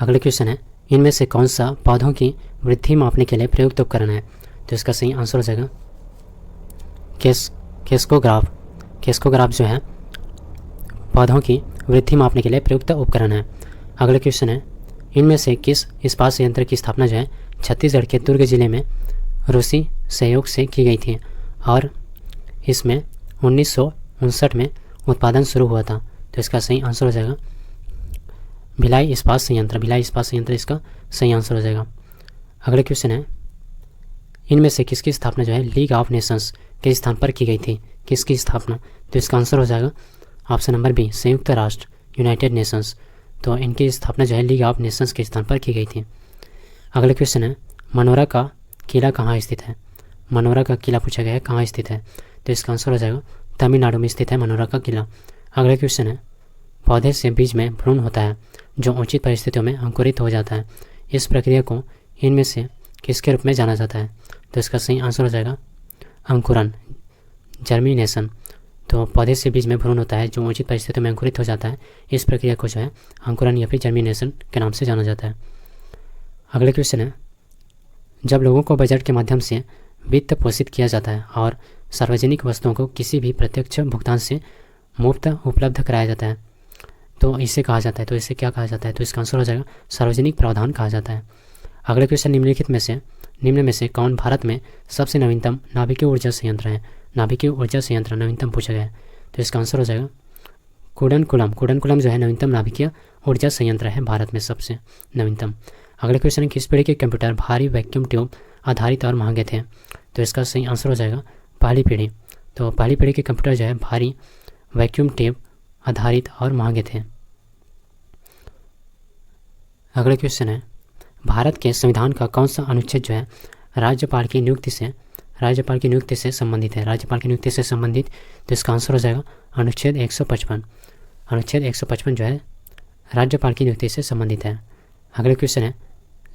अगले क्वेश्चन है, इनमें से कौन सा पौधों की वृद्धि मापने के लिए प्रयुक्त उपकरण है। तो इसका सही आंसर हो जाएगा केस्कोग्राफ। केस्कोग्राफ जो है पौधों की वृद्धि मापने के लिए प्रयुक्त उपकरण है। अगले क्वेश्चन है, इनमें से किस इस्पात संयंत्र की स्थापना जो है छत्तीसगढ़ के दुर्ग जिले में रूसी सहयोग से की गई थी और इसमें 1959 में उत्पादन शुरू हुआ था। तो इसका सही आंसर हो जाएगा भिलाई इस्पात संयंत्र। भिलाई इस्पात संयंत्र इसका सही आंसर हो जाएगा। अगले क्वेश्चन है, इनमें से किसकी स्थापना जो है लीग ऑफ नेशंस के स्थान पर की गई थी। किसकी स्थापना। तो इसका आंसर हो जाएगा ऑप्शन नंबर बी, संयुक्त राष्ट्र यूनाइटेड नेशंस। तो इनकी स्थापना जो है लीग ऑफ नेशंस के स्थान पर की गई थी। अगले क्वेश्चन है, मनोरा का किला कहाँ स्थित है। मनोरा का किला पूछा गया है कहाँ स्थित है। तो इसका आंसर हो जाएगा तमिलनाडु में स्थित है मनोरा का किला। अगले क्वेश्चन है, पौधे से बीज में भ्रूण होता है जो उचित परिस्थितियों में अंकुरित हो जाता है। इस प्रक्रिया को इनमें से किसके रूप में जाना जाता है। तो इसका सही आंसर हो जाएगा अंकुरन, जर्मिनेशन। तो पौधे से बीज में भ्रूण होता है जो उचित परिस्थितियों में अंकुरित हो जाता है। इस प्रक्रिया को जो है अंकुरन या फिर जर्मिनेशन के नाम से जाना जाता है। अगले क्वेश्चन है, जब लोगों को बजट के माध्यम से वित्त पोषित किया जाता है और सार्वजनिक वस्तुओं को किसी भी प्रत्यक्ष भुगतान से मुफ्त उपलब्ध कराया जाता है तो इसे कहा जाता है। तो इसे क्या कहा जाता है। तो इसका आंसर हो जाएगा सार्वजनिक प्रावधान कहा जाता है। अगले क्वेश्चन, निम्न में से कौन भारत में सबसे नवीनतम नाभिकीय ऊर्जा संयंत्र है। नाभिकीय ऊर्जा संयंत्र नवीनतम पूछा गया है। तो इसका आंसर हो जाएगा कुडनकुलम जो है नवीनतम नाभिकीय ऊर्जा संयंत्र है भारत में सबसे नवीनतम। अगले क्वेश्चन है, किस पीढ़ी के कंप्यूटर भारी वैक्यूम ट्यूब आधारित और महंगे थे? तो इसका सही आंसर हो जाएगा पहली पीढ़ी। तो पहली पीढ़ी के कंप्यूटर जो है भारी वैक्यूम ट्यूब आधारित और महंगे थे। अगला क्वेश्चन है, भारत के संविधान का कौन सा अनुच्छेद जो है राज्यपाल की नियुक्ति से संबंधित है? राज्यपाल की नियुक्ति से संबंधित, तो इसका आंसर हो जाएगा अनुच्छेद 155। अनुच्छेद 155 जो है राज्यपाल की नियुक्ति से संबंधित है। अगले क्वेश्चन है,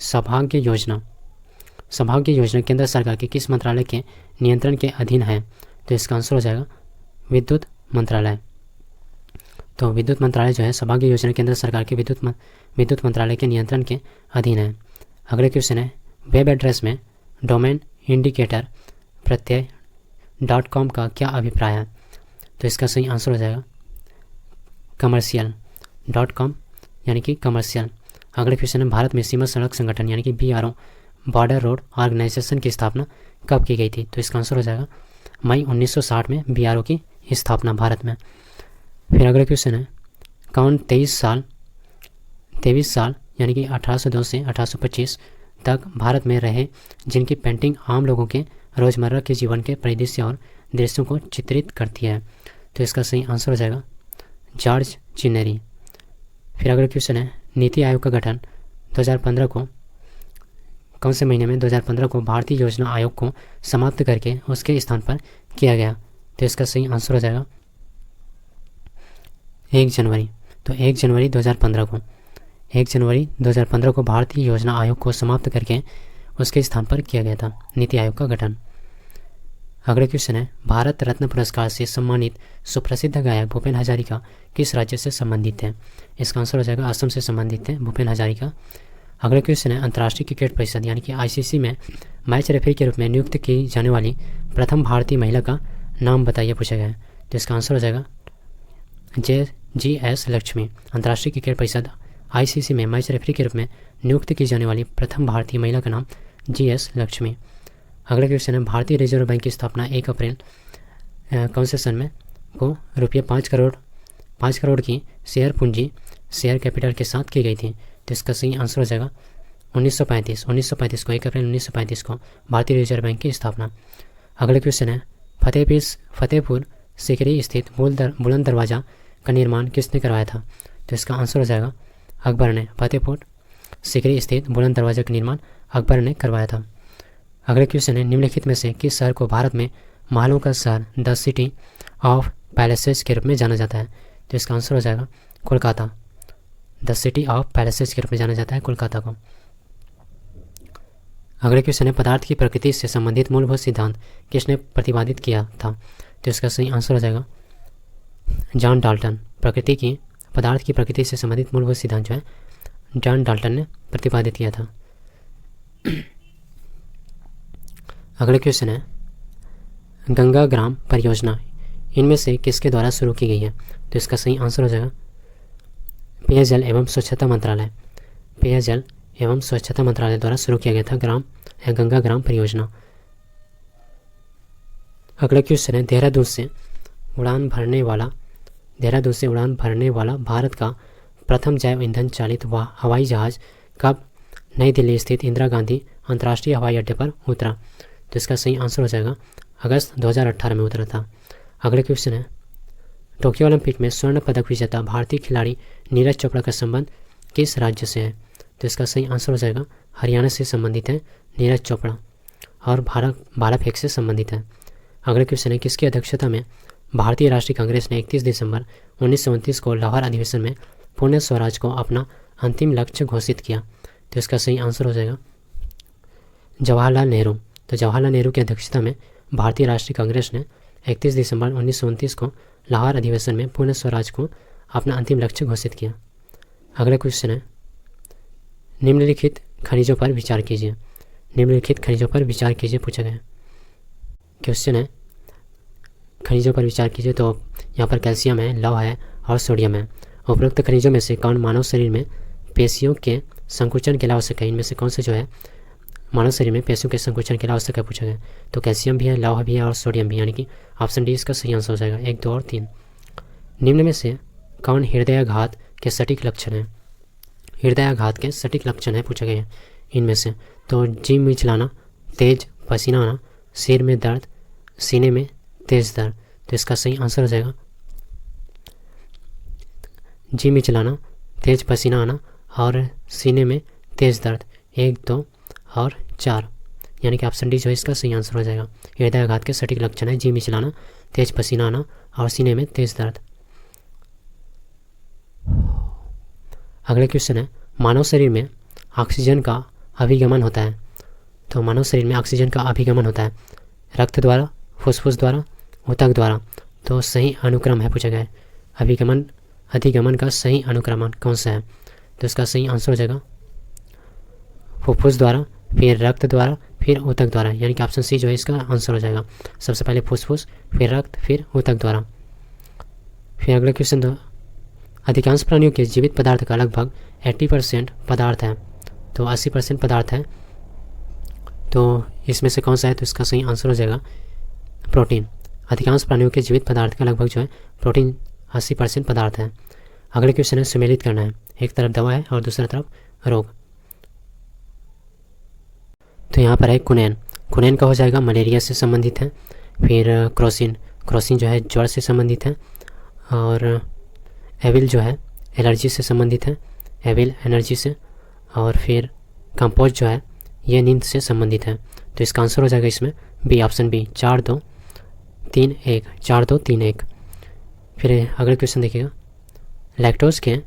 सौभाग्य योजना केंद्र सरकार के किस मंत्रालय के नियंत्रण के अधीन है? तो इसका आंसर हो जाएगा विद्युत मंत्रालय। तो विद्युत मंत्रालय जो है सौभाग्य योजना केंद्र सरकार के विद्युत मंत्रालय के नियंत्रण के अधीन है। अगले क्वेश्चन है, वेब एड्रेस में डोमेन इंडिकेटर प्रत्यय .com का क्या अभिप्राय है? तो इसका सही आंसर हो जाएगा कमर्शियल .com यानी कि कमर्शियल। अगले क्वेश्चन है, भारत में सीमा सड़क संगठन यानी कि BRO बॉर्डर रोड ऑर्गेनाइजेशन की स्थापना कब की गई थी? तो इसका आंसर हो जाएगा मई 1960 में BRO की स्थापना भारत में। फिर अगला क्वेश्चन है, कौन 23 साल यानी कि 1802 से 1825 तक भारत में रहे जिनकी पेंटिंग आम लोगों के रोज़मर्रा के जीवन के परिदृश्य और दृश्यों को चित्रित करती है? तो इसका सही आंसर हो जाएगा जॉर्ज चिनेरी। फिर अगला क्वेश्चन है, नीति आयोग का गठन 2015 को कौन से महीने में 2015 को भारतीय योजना आयोग को समाप्त करके उसके स्थान पर किया गया? तो इसका सही आंसर हो जाएगा 1 जनवरी। तो 1 जनवरी 2015 को भारतीय योजना आयोग को समाप्त करके उसके स्थान पर किया गया था नीति आयोग का गठन। अगला क्वेश्चन है, भारत रत्न पुरस्कार से सम्मानित सुप्रसिद्ध गायक भूपेन हजारिका किस राज्य से संबंधित है? इसका आंसर हो जाएगा असम से संबंधित है भूपेन हजारिका। अगला क्वेश्चन है, अंतर्राष्ट्रीय क्रिकेट परिषद यानी कि ICC में मैच रेफरी के रूप में नियुक्त की जाने वाली प्रथम भारतीय महिला का नाम बताइए पूछा गया है। तो इसका आंसर हो जाएगा GS लक्ष्मी। अंतर्राष्ट्रीय क्रिकेट परिषद ICC में मैच रेफरी के रूप में नियुक्त की जाने वाली प्रथम भारतीय महिला का नाम GS लक्ष्मी। अगला क्वेश्चन है, भारतीय रिजर्व बैंक की स्थापना 1 अप्रैल कौन से सन में को रुपये 5 करोड़ की शेयर कैपिटल के साथ की गई थी? तो इसका सही आंसर हो जाएगा 1935 को 1 अप्रैल 1935 को भारतीय रिजर्व बैंक की स्थापना। अगला क्वेश्चन है, फतेहपुर सीकरी स्थित बुलंद दरवाज़ा का निर्माण किसने करवाया था? तो इसका आंसर हो जाएगा अकबर ने। फतेहपुर सीकरी स्थित बुलंद दरवाज़ा का निर्माण अकबर ने करवाया था। अगले क्वेश्चन है, निम्नलिखित में से किस शहर को भारत में महलों का शहर द सिटी ऑफ पैलेसेस के रूप में जाना जाता है? तो इसका आंसर हो जाएगा Kolkata. The city of palaces के रूप में जाना जाता है कोलकाता को। अगले क्वेश्चन है, पदार्थ की प्रकृति से संबंधित मूलभूत सिद्धांत किसने प्रतिपादित किया था? तो इसका सही आंसर हो जाएगा जॉन डाल्टन। पदार्थ की प्रकृति से संबंधित मूलभूत सिद्धांत जो है जॉन डाल्टन ने प्रतिपादित किया था। अगले क्वेश्चन है, गंगा ग्राम परियोजना इनमें से किसके द्वारा शुरू की गई है? तो इसका सही आंसर हो जाएगा पेयजल एवं स्वच्छता मंत्रालय द्वारा शुरू किया गया था गंगा ग्राम परियोजना। अगला क्वेश्चन है, देहरादून से उड़ान भरने वाला भारत का प्रथम जैव ईंधन चालित हवाई जहाज कब नई दिल्ली स्थित इंदिरा गांधी अंतर्राष्ट्रीय हवाई अड्डे पर उतरा? तो इसका सही आंसर हो जाएगा अगस्त 2018 में उतरा था। अगले क्वेश्चन है, टोक्यो ओलंपिक में स्वर्ण पदक विजेता भारतीय खिलाड़ी नीरज चोपड़ा का संबंध किस राज्य से है? तो इसका सही आंसर हो जाएगा हरियाणा से संबंधित है नीरज चोपड़ा और भाला फेंक से संबंधित है। अगले क्वेश्चन है, किसकी अध्यक्षता में भारतीय राष्ट्रीय कांग्रेस ने 31 दिसंबर 1929 को लाहौर अधिवेशन में पूर्ण स्वराज को अपना अंतिम लक्ष्य घोषित किया? तो इसका सही आंसर हो जाएगा जवाहरलाल नेहरू। तो जवाहरलाल नेहरू की अध्यक्षता में भारतीय राष्ट्रीय कांग्रेस ने 31 दिसंबर 1929 को लाहौर अधिवेशन में पूर्ण स्वराज को अपना अंतिम लक्ष्य घोषित किया। अगला क्वेश्चन है, निम्नलिखित खनिजों पर विचार कीजिए पूछा गया। क्वेश्चन है, खनिजों पर विचार कीजिए। तो यहाँ पर कैल्शियम है, लौह है और सोडियम है। उपरोक्त खनिजों में से कौन मानव शरीर में पेशियों के संकुचन के लिए आवश्यक है? इनमें से कौन से जो है मानव शरीर में पेशियों के संकुचन के लिए आवश्यक है पूछा गया। तो कैल्शियम भी है, लौह भी है और सोडियम भी, यानी कि ऑप्शन डी इसका सही आंसर हो जाएगा 1, 2 और 3। निम्न में से कौन हृदयाघात के सटीक लक्षण है? हृदयाघात के सटीक लक्षण है पूछा गया है इनमें से। तो जी मिचलाना, तेज पसीना आना, सिर में दर्द, सीने में तेज दर्द। तो इसका सही आंसर हो जाएगा जी मिचलाना, तेज पसीना आना और सीने में तेज दर्द। 1, 2 और 4, यानी कि ऑप्शन डी जो है इसका सही आंसर हो जाएगा। हृदयाघात के सटीक लक्षण है जी मिचलाना, तेज पसीना आना और सीने में तेज दर्द। अगले क्वेश्चन है, मानव शरीर में ऑक्सीजन का अभिगमन होता है। तो मानव शरीर में ऑक्सीजन का अभिगमन होता है रक्त द्वारा, फुसफुस द्वारा, ऊतक द्वारा। तो सही अनुक्रम है पूछा गया है, अभिगमन अधिगमन का सही अनुक्रमण कौन सा है? तो इसका सही आंसर हो जाएगा फुफ्फुस द्वारा, फिर रक्त द्वारा, फिर ऊतक द्वारा, यानी कि ऑप्शन सी जो है इसका आंसर हो जाएगा। सबसे पहले फुसफुस, फिर रक्त, फिर ऊतक द्वारा। फिर अगला क्वेश्चन, तो अधिकांश प्राणियों के जीवित पदार्थ का लगभग 80% पदार्थ है। तो 80% पदार्थ है, तो इसमें से कौन सा है? तो इसका सही आंसर हो जाएगा प्रोटीन। अधिकांश प्राणियों के जीवित पदार्थ का लगभग जो है प्रोटीन 80% पदार्थ है। अगले क्वेश्चन है, सुमेलित करना है। एक तरफ दवा है और दूसरी तरफ रोग। तो यहाँ पर है कुनैन। कुनैन का हो जाएगा मलेरिया से संबंधित है। फिर क्रोसिन, क्रोसिन जो है ज्वर से संबंधित है। और एविल जो है एलर्जी से संबंधित है, एविल एनर्जी से। और फिर कंपोज जो है ये नींद से संबंधित है। तो इसका आंसर हो जाएगा इसमें बी, ऑप्शन बी, 4, 2, 3, 1, 4, 2, 3, 1। फिर अगले क्वेश्चन देखिएगा, लैक्टोज के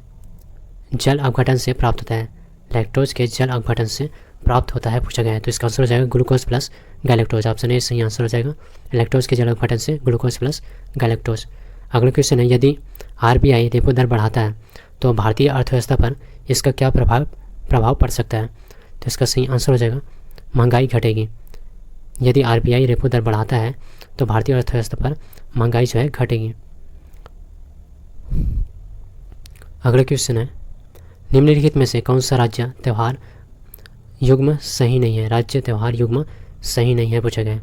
जल अपघटन से प्राप्त होता है। लैक्टोज के जल अपघटन से प्राप्त होता है पूछा गया है। तो इसका आंसर हो जाएगा glucose plus galactose. Option A सही आंसर हो जाएगा, लैक्टोज के जल अपघटन से ग्लूकोज प्लस गैलेक्टोज। अगला क्वेश्चन है, यदि आरबीआई रेपो दर बढ़ाता है तो भारतीय अर्थव्यवस्था पर इसका क्या प्रभाव पड़ सकता है? तो इसका सही आंसर हो जाएगा महंगाई घटेगी। यदि आरबीआई रेपो दर बढ़ाता है तो भारतीय अर्थव्यवस्था पर महंगाई जो है घटेगी। अगला क्वेश्चन है, निम्नलिखित में से कौन सा राज्य त्यौहार युग्म सही नहीं है? राज्य त्यौहार युग्म सही नहीं है पूछा गया है।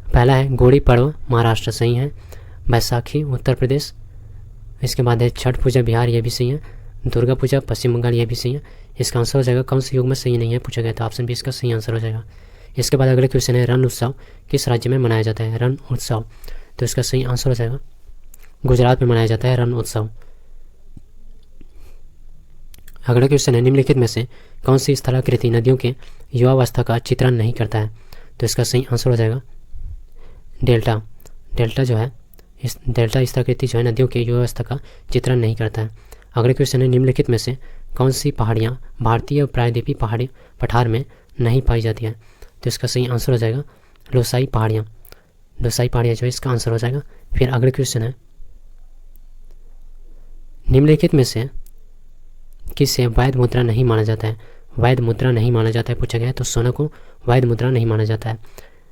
पहला है गुड़ी पर्व, महाराष्ट्र सही है। बैसाखी उत्तर प्रदेश, इसके बाद है छठ पूजा बिहार, ये भी सही है। दुर्गा पूजा पश्चिम बंगाल, ये भी सही है। इसका आंसर हो जाएगा कौन से युग में सही नहीं है पूछा गया, तो ऑप्शन बी इसका सही आंसर हो जाएगा। इसके बाद अगले क्वेश्चन है, रण उत्सव किस राज्य में मनाया जाता है? रण उत्सव, तो इसका सही आंसर हो जाएगा गुजरात में मनाया जाता है रण उत्सव। अगला क्वेश्चन है, निम्नलिखित में से कौन सी स्थलाकृति नदियों के युवावस्था का चित्रण नहीं करता है? तो इसका सही आंसर हो जाएगा डेल्टा। डेल्टा जो है इस डेल्टा स्थलाकृति जो है नदियों के युवावस्था का चित्रण नहीं करता है। अगले क्वेश्चन है, निम्नलिखित में से कौन सी पहाड़ियाँ भारतीय प्रायद्वीपीय पहाड़ी पठार में नहीं पाई जाती है? तो इसका सही आंसर हो जाएगा लोसाई पहाड़ियाँ। लोसाई पहाड़ियाँ जो है इसका आंसर हो जाएगा। फिर अगले क्वेश्चन है, निम्नलिखित में से किसे वैध मुद्रा नहीं माना जाता है? वैध मुद्रा नहीं माना जाता है पूछा गया है, तो सोना को वैध मुद्रा नहीं माना जाता है।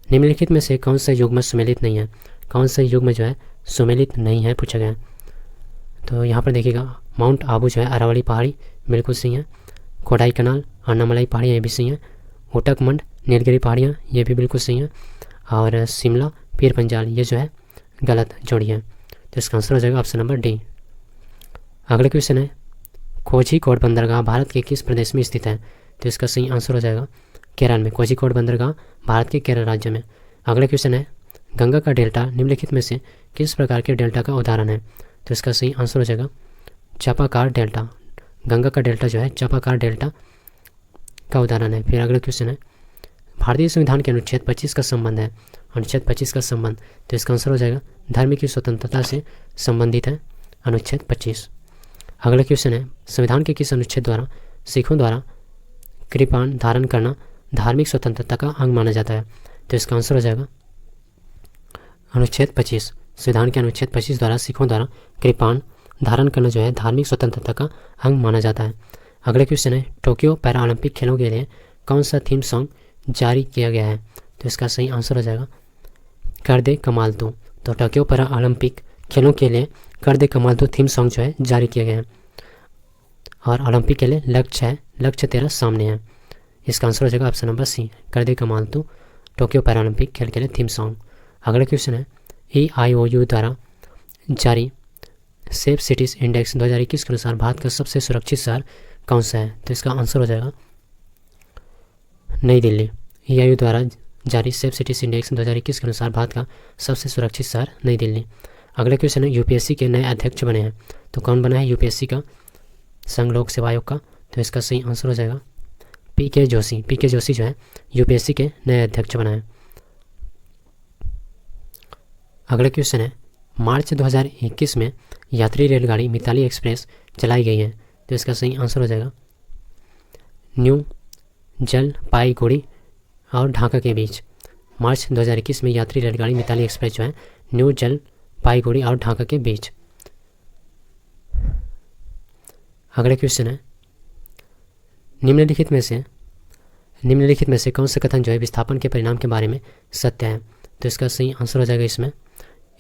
निम्नलिखित में से कौन सा युग में सुमेलित नहीं है? कौन सा युग में जो है सुमेलित नहीं है पूछा गया है। तो यहाँ पर देखिएगा, माउंट आबू जो है अरावली पहाड़ी बिल्कुल सही है। कोडाई कनाल अन्नामलाई पहाड़ियाँ ये भी सही हैं। उटकमंड नीलगिरी पहाड़ियाँ ये भी बिल्कुल सही हैं। और शिमला पीर पंजाल ये जो है गलत जोड़ी है। तो इसका आंसर हो जाएगा ऑप्शन नंबर डी। अगला क्वेश्चन है, कोझीकोड बंदरगाह भारत के किस प्रदेश में स्थित है? तो इसका सही आंसर हो जाएगा केरल में। कोझीकोड बंदरगाह भारत के केरल राज्य में। अगला क्वेश्चन है, गंगा का डेल्टा निम्नलिखित में से किस प्रकार के डेल्टा का उदाहरण है? तो इसका सही आंसर हो जाएगा चापाकार डेल्टा। गंगा का डेल्टा जो है चापाकार डेल्टा का उदाहरण है। फिर अगला क्वेश्चन है, भारतीय संविधान के अनुच्छेद 25 का संबंध है। अनुच्छेद 25 का संबंध, तो इसका आंसर हो जाएगा धर्म की स्वतंत्रता से संबंधित है अनुच्छेद 25। अगला क्वेश्चन है, संविधान के किस अनुच्छेद द्वारा सिखों द्वारा कृपाण धारण करना धार्मिक स्वतंत्रता का अंग माना जाता है? तो इसका आंसर हो जाएगा अनुच्छेद 25। संविधान के अनुच्छेद 25 द्वारा सिखों द्वारा कृपाण धारण करना जो है धार्मिक स्वतंत्रता का अंग माना जाता है। अगला क्वेश्चन है, टोक्यो पैरा ओलंपिक खेलों के लिए कौन सा थीम सॉन्ग जारी किया गया है? तो इसका सही आंसर हो जाएगा कर दे कमाल तू। तो टोक्यो पैरा ओलंपिक खेलों के लिए कर दे कमाल तू थीम सॉन्ग जो है जारी किया गया है। और ओलंपिक के लिए लक्ष्य है, लक्ष्य तेरा सामने है। इसका आंसर हो जाएगा ऑप्शन नंबर सी, कर दे कमाल तू टोक्यो पैरा ओलंपिक खेल के लिए थीम सॉन्ग। अगला क्वेश्चन है, EIOU द्वारा जारी सेफ सिटीज इंडेक्स 2021 के अनुसार भारत का सबसे सुरक्षित शहर कौन सा है? तो इसका आंसर हो जाएगा नई दिल्ली। EIU द्वारा जारी सेफ सिटीज इंडेक्स 2021 के अनुसार भारत का सबसे सुरक्षित शहर नई दिल्ली। अगला क्वेश्चन है, यूपीएससी के नए अध्यक्ष बने हैं, तो कौन बना है यूपीएससी का? संघ लोक सेवा आयोग का। तो इसका सही आंसर हो जाएगा PK जोशी। PK जोशी जो है यूपीएससी के नए अध्यक्ष बना है। अगला क्वेश्चन है, मार्च 2021 में यात्री रेलगाड़ी मिताली एक्सप्रेस चलाई गई है, तो इसका सही आंसर हो जाएगा न्यू जलपाईगुड़ी और ढाका के बीच। मार्च 2021 में यात्री रेलगाड़ी मिताली एक्सप्रेस जो है न्यू जलपाईगुड़ी और ढाका के बीच। अगला क्वेश्चन है, निम्नलिखित में से कौन सा कथन जो है विस्थापन के परिणाम के बारे में सत्य है? तो इसका सही आंसर हो जाएगा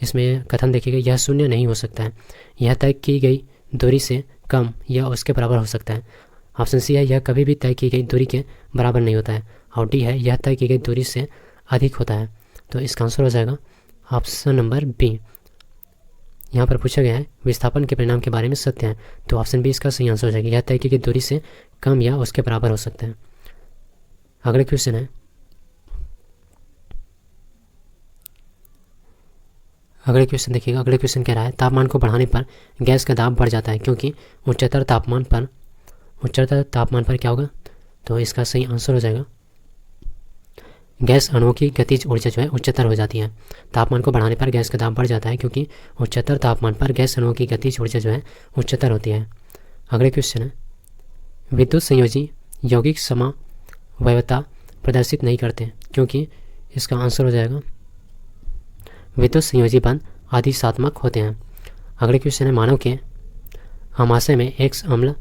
इसमें कथन देखिएगा, यह शून्य नहीं हो सकता है, यह तय की गई दूरी से कम या उसके बराबर हो सकता है। ऑप्शन सी है, यह कभी भी तय की गई दूरी के बराबर नहीं होता है। और डी है, यह तय की गई दूरी से अधिक होता है। तो इसका आंसर हो जाएगा ऑप्शन नंबर बी। यहाँ पर पूछा गया है विस्थापन के परिणाम के बारे में सत्य है, तो ऑप्शन बी इसका सही आंसर हो जाएगा, यह तय की गई दूरी से कम या उसके बराबर हो सकता है। अगला क्वेश्चन है, अगले क्वेश्चन देखिएगा। अगले क्वेश्चन कह रहा है, तापमान को बढ़ाने पर गैस का दाब बढ़ जाता है क्योंकि उच्चतर तापमान पर क्या होगा? तो इसका सही आंसर हो जाएगा गैस अणुओं की गतिज ऊर्जा जो है उच्चतर हो जाती है। तापमान को बढ़ाने पर गैस का दाब बढ़ जाता है क्योंकि उच्चतर तापमान पर गैस अणुओं की गतिज ऊर्जा जो है उच्चतर होती है। अगले क्वेश्चन है, विद्युत संयोजी यौगिक समवयवता प्रदर्शित नहीं करते क्योंकि इसका आंसर हो जाएगा विद्युत संयोजी बंध अधिशात्मक होते हैं। अगले क्वेश्चन है, मानव के आमाशय में एक्स अम्ल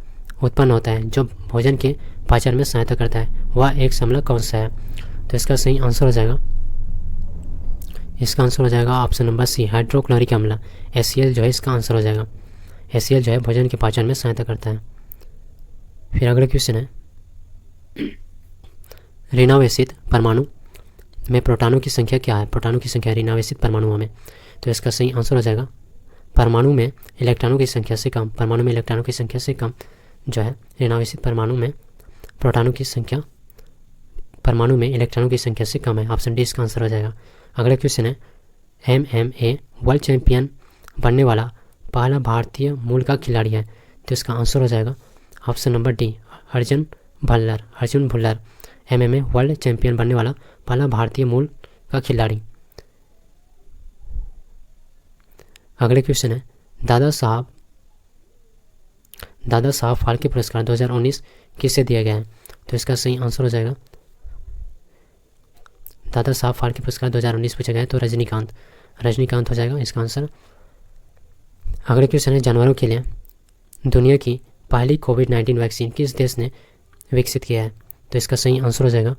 उत्पन्न होता है जो भोजन के पाचन में सहायता करता है, वह एक्स अम्ल कौन सा है? तो इसका सही आंसर हो जाएगा ऑप्शन नंबर सी, हाइड्रोक्लोरिक अम्ल HCl जो है इसका आंसर हो जाएगा। HCl जो है भोजन के पाचन में सहायता करता है। फिर अगला क्वेश्चन है, ऋणावेशित परमाणु में प्रोटॉनों की संख्या क्या है? प्रोटॉनों की संख्या ऋणावेशित परमाणुओं में, तो इसका सही आंसर हो जाएगा परमाणु में इलेक्ट्रॉनों की संख्या से कम। परमाणु में इलेक्ट्रॉनों की संख्या से कम जो है ऋणावेशित परमाणु में प्रोटॉनों की संख्या परमाणु में इलेक्ट्रॉनों की संख्या से कम है। ऑप्शन डी इसका आंसर हो जाएगा। अगला क्वेश्चन है, MMA वर्ल्ड चैंपियन बनने वाला पहला भारतीय मूल का खिलाड़ी है, तो इसका आंसर हो जाएगा option number D, Arjun Bhullar MMA world champion बनने वाला पहला भारतीय मूल का खिलाड़ी। अगले क्वेश्चन है, दादा साहब फाल्के पुरस्कार 2019 किसे दिया गया है? तो इसका सही आंसर हो जाएगा दादा साहब फाल्के पुरस्कार 2019 पूछा गया है, तो रजनीकांत हो जाएगा इसका आंसर। अगले क्वेश्चन है, जानवरों के लिए दुनिया की पहली कोविड-19 वैक्सीन किस देश ने विकसित किया है? तो इसका सही आंसर हो जाएगा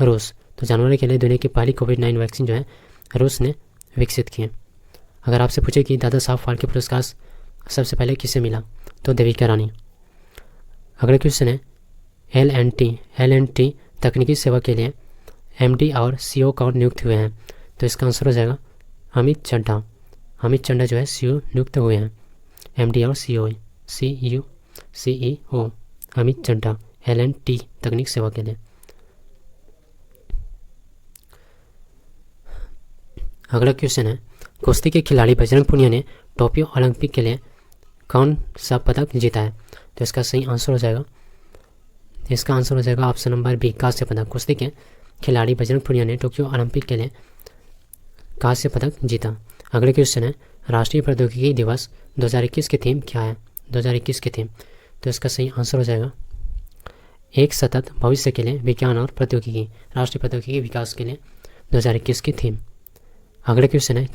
रूस। तो जानवरों के लिए दुनिया की पहली कोविड-19 वैक्सीन जो है रूस ने विकसित की है। अगर आपसे पूछे कि दादा साहब फाल्के पुरस्कार सबसे पहले किसे मिला, तो देविका रानी। अगला क्वेश्चन है, LNT तकनीकी सेवा के लिए MD और CO कौन नियुक्त हुए हैं? तो इसका आंसर हो जाएगा अमित चड्ढा जो है CO नियुक्त हुए हैं। MD और CEO अमित चड्ढा LNT तकनीक सेवा के लिए। अगला क्वेश्चन है, कुश्ती के खिलाड़ी बजरंग पुनिया ने टोक्यो ओलंपिक के लिए कौन सा पदक जीता है? तो इसका सही आंसर हो जाएगा ऑप्शन नंबर बी, कांस्य पदक। कुश्ती के खिलाड़ी बजरंग पुनिया ने टोक्यो ओलंपिक के लिए कांस्य पदक जीता। अगले क्वेश्चन है, राष्ट्रीय प्रौद्योगिकी दिवस 2021 की थीम क्या है? 2021 की थीम, तो इसका सही आंसर हो जाएगा एक सतत भविष्य के लिए विज्ञान और प्रौद्योगिकी, राष्ट्रीय प्रौद्योगिकी विकास के लिए 2021 की थीम। अगले क्वेश्चन है,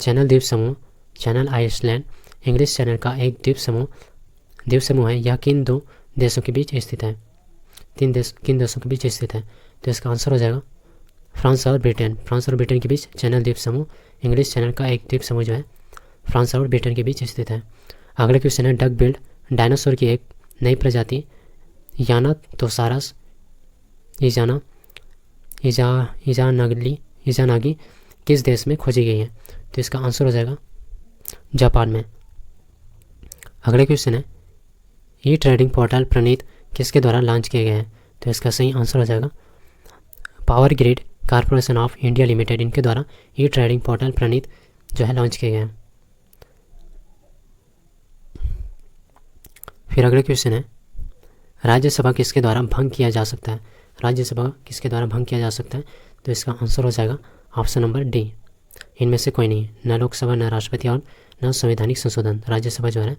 चैनल आइसलैंड इंग्लिश चैनल का एक द्वीप समूह है, यह किन दो देशों के बीच स्थित है? किन देशों के बीच स्थित है? तो इसका आंसर हो जाएगा फ्रांस और ब्रिटेन के बीच चैनल द्वीप समूह इंग्लिश चैनल का एक द्वीप समूह जो है फ्रांस और ब्रिटेन के बीच स्थित है। अगले क्वेश्चन है, डक बिल्ड डायनासोर की एक नई प्रजाति यानातोसारस इजानागी किस देश में खोजी गई है? तो इसका आंसर हो जाएगा जापान में। अगले क्वेश्चन है ई ट्रेडिंग पोर्टल प्रणीत किसके द्वारा लॉन्च किए गए हैं? तो इसका सही आंसर हो जाएगा power grid corporation of India limited, इनके द्वारा ई ट्रेडिंग पोर्टल प्रणीत जो है लॉन्च किए गए हैं। फिर अगले क्वेश्चन है राज्यसभा किसके द्वारा भंग किया जा सकता है? राज्यसभा किसके द्वारा भंग किया जा सकता है? तो इसका आंसर हो जाएगा ऑप्शन नंबर डी, इनमें से कोई नहीं, न लोकसभा, न राष्ट्रपति और न संवैधानिक संशोधन। राज्यसभा जो है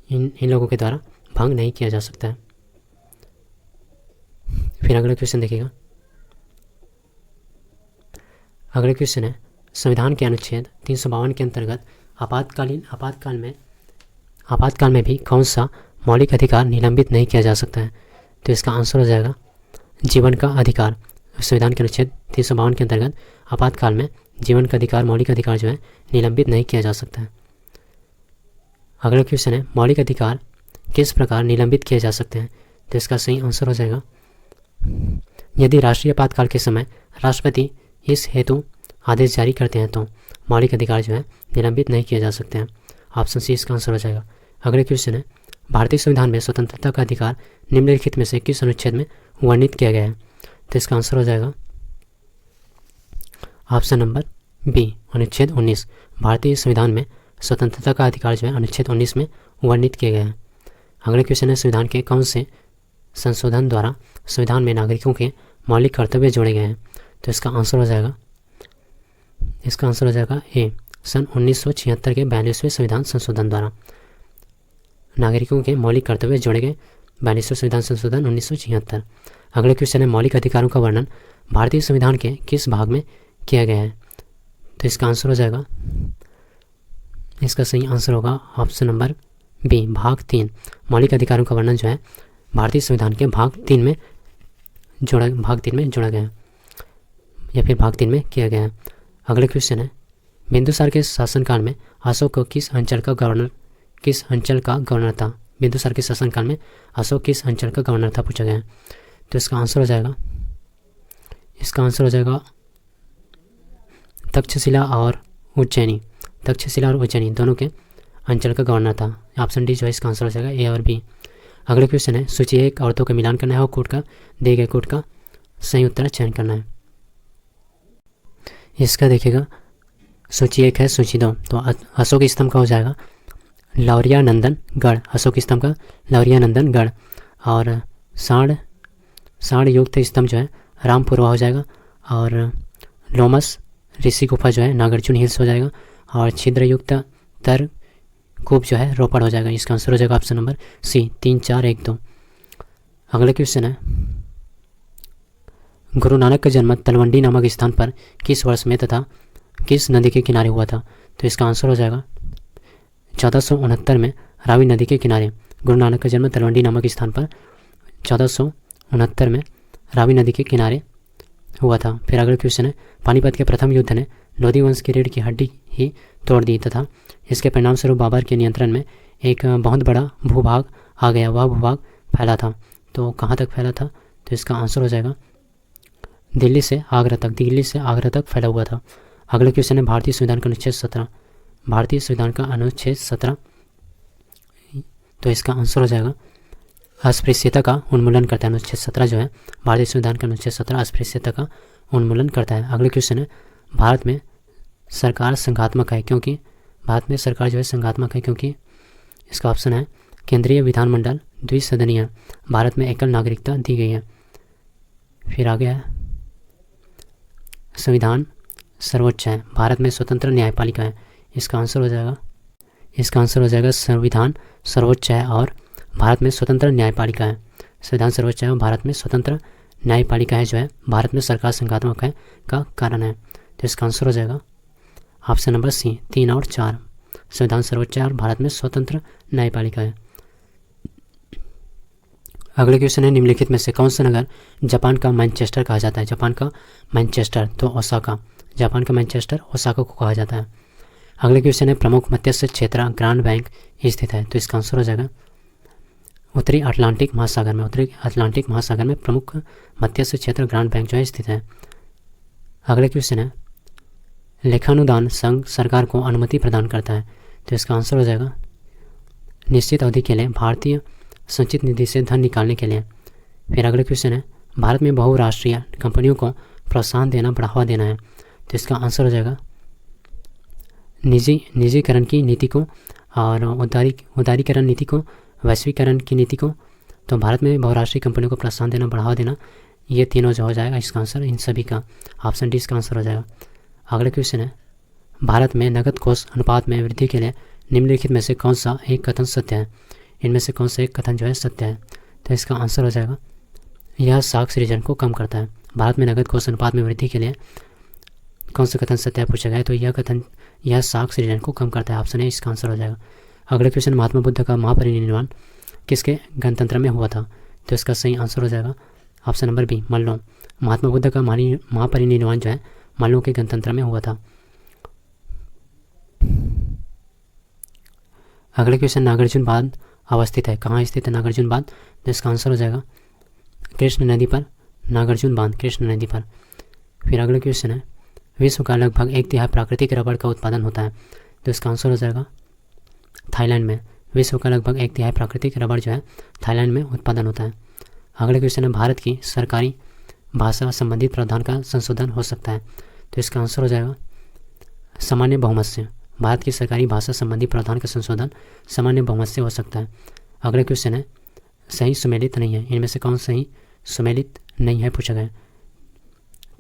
इन लोगों के द्वारा भंग नहीं किया जा सकता है। फिर अगला क्वेश्चन देखिएगा, अगले क्वेश्चन है संविधान के अनुच्छेद 352 के अंतर्गत आपातकाल में भी कौन सा मौलिक अधिकार निलंबित नहीं किया जा सकता है? तो इसका आंसर हो जाएगा जीवन का अधिकार। संविधान के अनुच्छेद 352 के अंतर्गत आपातकाल में जीवन का अधिकार, मौलिक अधिकार जो है निलंबित नहीं किया जा सकता है। अगला क्वेश्चन है मौलिक अधिकार किस प्रकार निलंबित किए जा सकते हैं? तो इसका सही आंसर हो जाएगा यदि राष्ट्रीय आपातकाल के समय राष्ट्रपति इस हेतु आदेश जारी करते हैं तो मौलिक अधिकार जो है निलंबित नहीं किए जा सकते हैं। ऑप्शन सी इसका आंसर हो जाएगा। अगले क्वेश्चन है भारतीय संविधान में स्वतंत्रता का अधिकार निम्नलिखित में से किस अनुच्छेद में वर्णित किया गया है? तो इसका आंसर हो जाएगा ऑप्शन नंबर बी, अनुच्छेद 19। भारतीय संविधान में स्वतंत्रता का अधिकार जो है अनुच्छेद 19 में वर्णित किया गया है। अगले क्वेश्चन है संविधान के कौन से संशोधन द्वारा संविधान में नागरिकों के मौलिक कर्तव्य जोड़े गए हैं? तो इसका आंसर हो जाएगा ए, सन 1976 के 42वें संविधान संशोधन द्वारा नागरिकों के मौलिक कर्तव्य जोड़े गए 42वें संविधान संशोधन 1976। अगले क्वेश्चन है मौलिक अधिकारों का वर्णन भारतीय संविधान के किस भाग में किया गया है? तो इसका आंसर हो जाएगा, इसका सही आंसर होगा ऑप्शन नंबर बी, भाग 3। मौलिक अधिकारों का वर्णन जो है भारतीय संविधान के भाग 3 में जोड़ा गया है या फिर भाग 3 में किया गया है। अगले क्वेश्चन है बिंदुसार के शासनकाल में अशोक को किस अंचल का गवर्नर था? बिंदुसार के शासनकाल में अशोक किस अंचल का गवर्नर था पूछा गया है। तो इसका आंसर हो जाएगा तक्षशिला और उज्जैनी दोनों के अंचल का गवर्नर था। ऑप्शन डी जो है इसका आंसर हो जाएगा ए और बी। अगले क्वेश्चन है सूची 1 औरतों का मिलान करना है और कोड का दिए गए कोड का सही उत्तर चयन करना है। इसका देखिएगा सूची 1 है सूची 2, तो अशोक स्तंभ का हो जाएगा लौरिया नंदनगढ़, अशोक स्तंभ का लौरिया नंदनगढ़। और साढ़ युक्त स्तंभ जो है रामपुरवा हो जाएगा। और लोमस ऋषि गुफा जो है नागार्जुन हिल्स हो जाएगा। और छिद्रयुक्त तरकूप जो है रोपड़ हो जाएगा। इसका आंसर हो जाएगा ऑप्शन नंबर सी, 3, 4, 1, 2। अगले क्वेश्चन है गुरु नानक का जन्म तलवंडी नामक स्थान पर किस वर्ष में तथा किस नदी के किनारे हुआ था? तो इसका आंसर हो जाएगा 1469 में रावी नदी के किनारे। गुरु नानक का जन्म तलवंडी नामक स्थान पर 1469 में रावी नदी के किनारे हुआ था। फिर अगला क्वेश्चन है पानीपत के प्रथम युद्ध ने लोधी वंश की रीढ़ की हड्डी ही तोड़ दी तथा इसके परिणाम स्वरूप बाबर के नियंत्रण में एक बहुत बड़ा भूभाग आ गया। वह भूभाग फैला था, तो कहाँ तक फैला था? तो इसका आंसर हो जाएगा दिल्ली से आगरा तक फैला हुआ था। अगला क्वेश्चन है भारतीय संविधान का अनुच्छेद 17। तो इसका आंसर हो जाएगा अस्पृश्यता का उन्मूलन करता है। अनुच्छेद 17 जो है भारतीय संविधान का अनुच्छेद 17 अस्पृश्यता का उन्मूलन करता है। अगले क्वेश्चन है भारत में सरकार संघात्मक है क्योंकि इसका ऑप्शन है केंद्रीय विधानमंडल द्विसदनीय, भारत में एकल नागरिकता दी गई है। फिर आगे है संविधान सर्वोच्च है, भारत में स्वतंत्र न्यायपालिका है। इसका आंसर हो जाएगा संविधान सर्वोच्च है और भारत में स्वतंत्र न्यायपालिका है। संविधान सर्वोच्च है और भारत में स्वतंत्र न्यायपालिका है जो है भारत में सरकार संघात्मक है का कारण है। तो इसका आंसर हो जाएगा ऑप्शन नंबर सी, 3 और 4। संविधान सर्वोच्च है और भारत में स्वतंत्र न्यायपालिका है। अगले क्वेश्चन है निम्नलिखित में से कौन सा नगर जापान का मैनचेस्टर कहा जाता है? जापान का मैनचेस्टर तो ओसाका, जापान का मैनचेस्टर ओसाका को कहा जाता है। अगले क्वेश्चन है प्रमुख मत्स्य क्षेत्र ग्रांड बैंक स्थित है। तो इसका आंसर हो जाएगा उत्तरी अटलांटिक महासागर में प्रमुख मत्स्य क्षेत्र ग्रांड बैंक जो है स्थित है। अगले क्वेश्चन है लेखानुदान संघ सरकार को अनुमति प्रदान करता है। तो इसका आंसर हो जाएगा निश्चित अवधि के लिए भारतीय संचित निधि से धन निकालने के लिए। फिर अगला क्वेश्चन है, भारत में बहुराष्ट्रीय कंपनियों को प्रोत्साहन देना, बढ़ावा देना है। तो इसका आंसर हो जाएगा निजीकरण की नीति को और उदारीकरण नीति को, वैश्वीकरण की नीति को। तो भारत में बहुराष्ट्रीय कंपनियों को प्रोत्साहन देना, बढ़ावा देना, ये तीनों जो हो जाएगा इसका आंसर, इन सभी का ऑप्शन डी इसका आंसर हो जाएगा। अगला क्वेश्चन है, भारत में नकद कोष अनुपात में वृद्धि के लिए निम्नलिखित में से कौन सा एक कथन सत्य है? इनमें से कौन सा एक कथन जो है सत्य है? तो इसका आंसर हो जाएगा यह साख सृजन को कम करता है। भारत में नकद कोष अनुपात में वृद्धि के लिए कौन सा कथन सत्य है पूछा गया है, तो यह कथन यह साख सृजन को कम करता है, ऑप्शन ए इसका आंसर हो जाएगा। अगला क्वेश्चन, महात्मा बुद्ध का महापरिनिर्वाण किसके गणतंत्र में हुआ था? तो इसका सही आंसर हो जाएगा option number B, मल्लों। Mahatma Buddha का महापरिनिर्वाण जो है मल्लों के गणतंत्र में हुआ था। अगले क्वेश्चन, नागार्जुन बांध अवस्थित है, कहाँ स्थित है नागार्जुन बांध? तो इसका आंसर हो जाएगा कृष्ण नदी पर, नागार्जुन बांध कृष्ण नदी पर। फिर अगला क्वेश्चन है, विश्व का लगभग 1/3 प्राकृतिक रबड़ का उत्पादन होता है। तो इसका आंसर हो जाएगा थाईलैंड में। विश्व का लगभग 1/3 प्राकृतिक रबड़ जो है थाईलैंड में उत्पादन होता है। अगला क्वेश्चन है, भारत की सरकारी भाषा संबंधित प्रावधान का संशोधन हो सकता है। तो इसका आंसर हो जाएगा सामान्य बहुमत से। भारत की सरकारी भाषा संबंधी प्रावधान का संशोधन सामान्य बहुमत से हो सकता है। अगला क्वेश्चन है, सही सुमेलित नहीं है, इनमें से कौन सही सुमेलित नहीं है पूछा गया।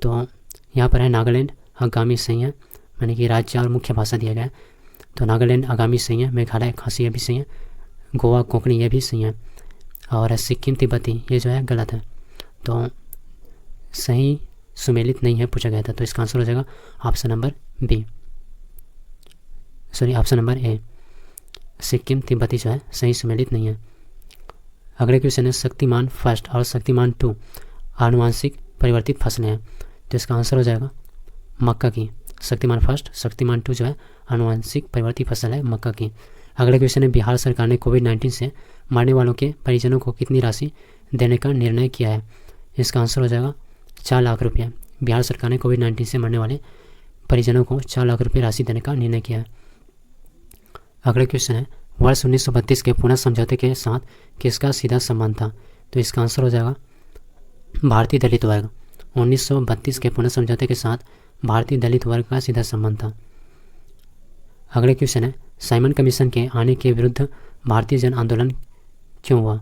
तो यहाँ पर है नागालैंड आगामी सही है, यानी कि राज्य और मुख्य भाषा दिया गया है। तो नागालैंड आगामी सही है, मेघालय खासी ये भी सही है, गोवा कोंकणी ये भी सही है, और सिक्किम तिब्बती ये जो है गलत है। तो सही सुमेलित नहीं है पूछा गया था, तो इसका आंसर हो जाएगा option number B, sorry option number A, Sikkim तिब्बती जो है सही सुमेलित नहीं है। अगले क्वेश्चन है, शक्तिमान फर्स्ट और शक्तिमान 2 आनुवांशिक परिवर्तित फसलें हैं। तो इसका आंसर हो जाएगा मक्का की। शक्तिमान फर्स्ट, शक्तिमान 2 जो है आनुवांशिक परिवर्तित फसल है मक्का की। अगला क्वेश्चन है, बिहार सरकार ने कोविड-19 से मरने वालों के परिजनों को कितनी राशि देने का निर्णय किया है? इसका आंसर हो जाएगा 4 लाख रुपये। बिहार सरकार ने कोविड-19 से मरने वाले परिजनों को 4 लाख रुपये राशि देने का निर्णय किया है। अगला क्वेश्चन है, वर्ष 1932 के पुनः समझौते के साथ किसका सीधा संबंध था? तो इसका आंसर हो जाएगा भारतीय दलित वर्ग। 1932 के पुनः समझौते के साथ भारतीय दलित वर्ग का सीधा संबंध था। अगले क्वेश्चन है, साइमन कमीशन के आने के विरुद्ध भारतीय जन आंदोलन क्यों हुआ?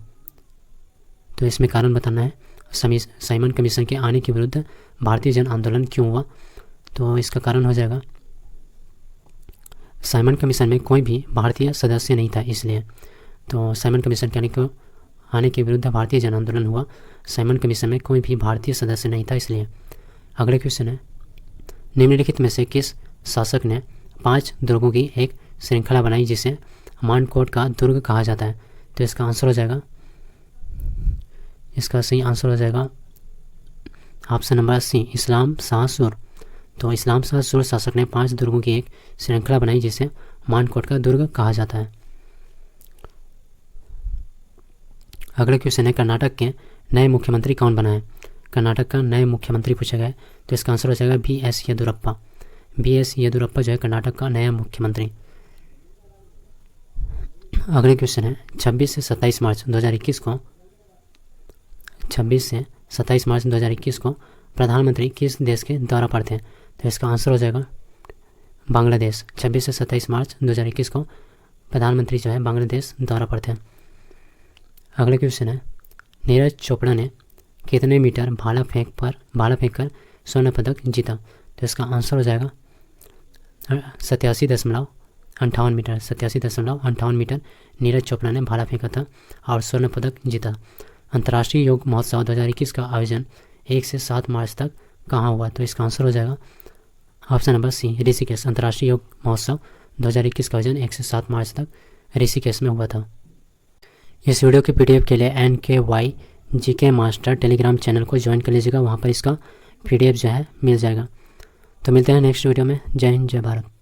तो इसमें कारण बताना है। साइमन कमीशन के आने के विरुद्ध भारतीय जन आंदोलन क्यों हुआ? तो इसका कारण हो जाएगा साइमन कमीशन में कोई भी भारतीय सदस्य नहीं था, इसलिए। तो साइमन कमीशन के आने के विरुद्ध भारतीय जन आंदोलन हुआ। साइमन कमीशन में कोई भी भारतीय सदस्य नहीं था, इसलिए। अगले क्वेश्चन है, निम्नलिखित में से किस शासक ने 5 दुर्गों की एक श्रृंखला बनाई जिसे मानकोट का दुर्ग कहा जाता है? तो इसका आंसर हो जाएगा, इसका सही आंसर हो जाएगा ऑप्शन नंबर सी, इस्लाम शाह सुर। तो इस्लाम शाह सुर शासक ने 5 दुर्गों की एक श्रृंखला बनाई जिसे मानकोट का दुर्ग कहा जाता है। अगला क्वेश्चन है, कर्नाटक के नए मुख्यमंत्री कौन बना है? कर्नाटक का नए मुख्यमंत्री पूछा गया है, तो इसका आंसर हो जाएगा BS येदियुरप्पा। BS येदियुरप्पा जो है कर्नाटक का नया मुख्यमंत्री। अगले क्वेश्चन है, 26 से 27 मार्च 2021 को 26 से 27 मार्च 2021 को प्रधानमंत्री किस देश के दौरा पर थे? तो इसका आंसर हो जाएगा बांग्लादेश। 26 से 27 मार्च 2021 को प्रधानमंत्री जो है बांग्लादेश दौरा पर थे। अगले क्वेश्चन है, नीरज चोपड़ा ने कितने मीटर भाला फेंक कर स्वर्ण पदक जीता? तो इसका आंसर हो जाएगा 87.58 मीटर। 87.58 मीटर नीरज चोपड़ा ने भाला फेंका था और स्वर्ण पदक जीता। अंतर्राष्ट्रीय योग महोत्सव 2021 का आयोजन 1 से 7 मार्च तक कहाँ हुआ? तो इसका आंसर हो जाएगा ऑप्शन नंबर सी, ऋषिकेश। अंतर्राष्ट्रीय योग महोत्सव 2021 का आयोजन 1 से 7 मार्च तक ऋषिकेश में हुआ था। इस वीडियो के PDF के लिए NKY GK master Telegram channel को ज्वाइन कर लीजिएगा, वहाँ पर इसका PDF जो है मिल जाएगा। तो मिलते हैं नेक्स्ट वीडियो में। जय हिंद, जय भारत।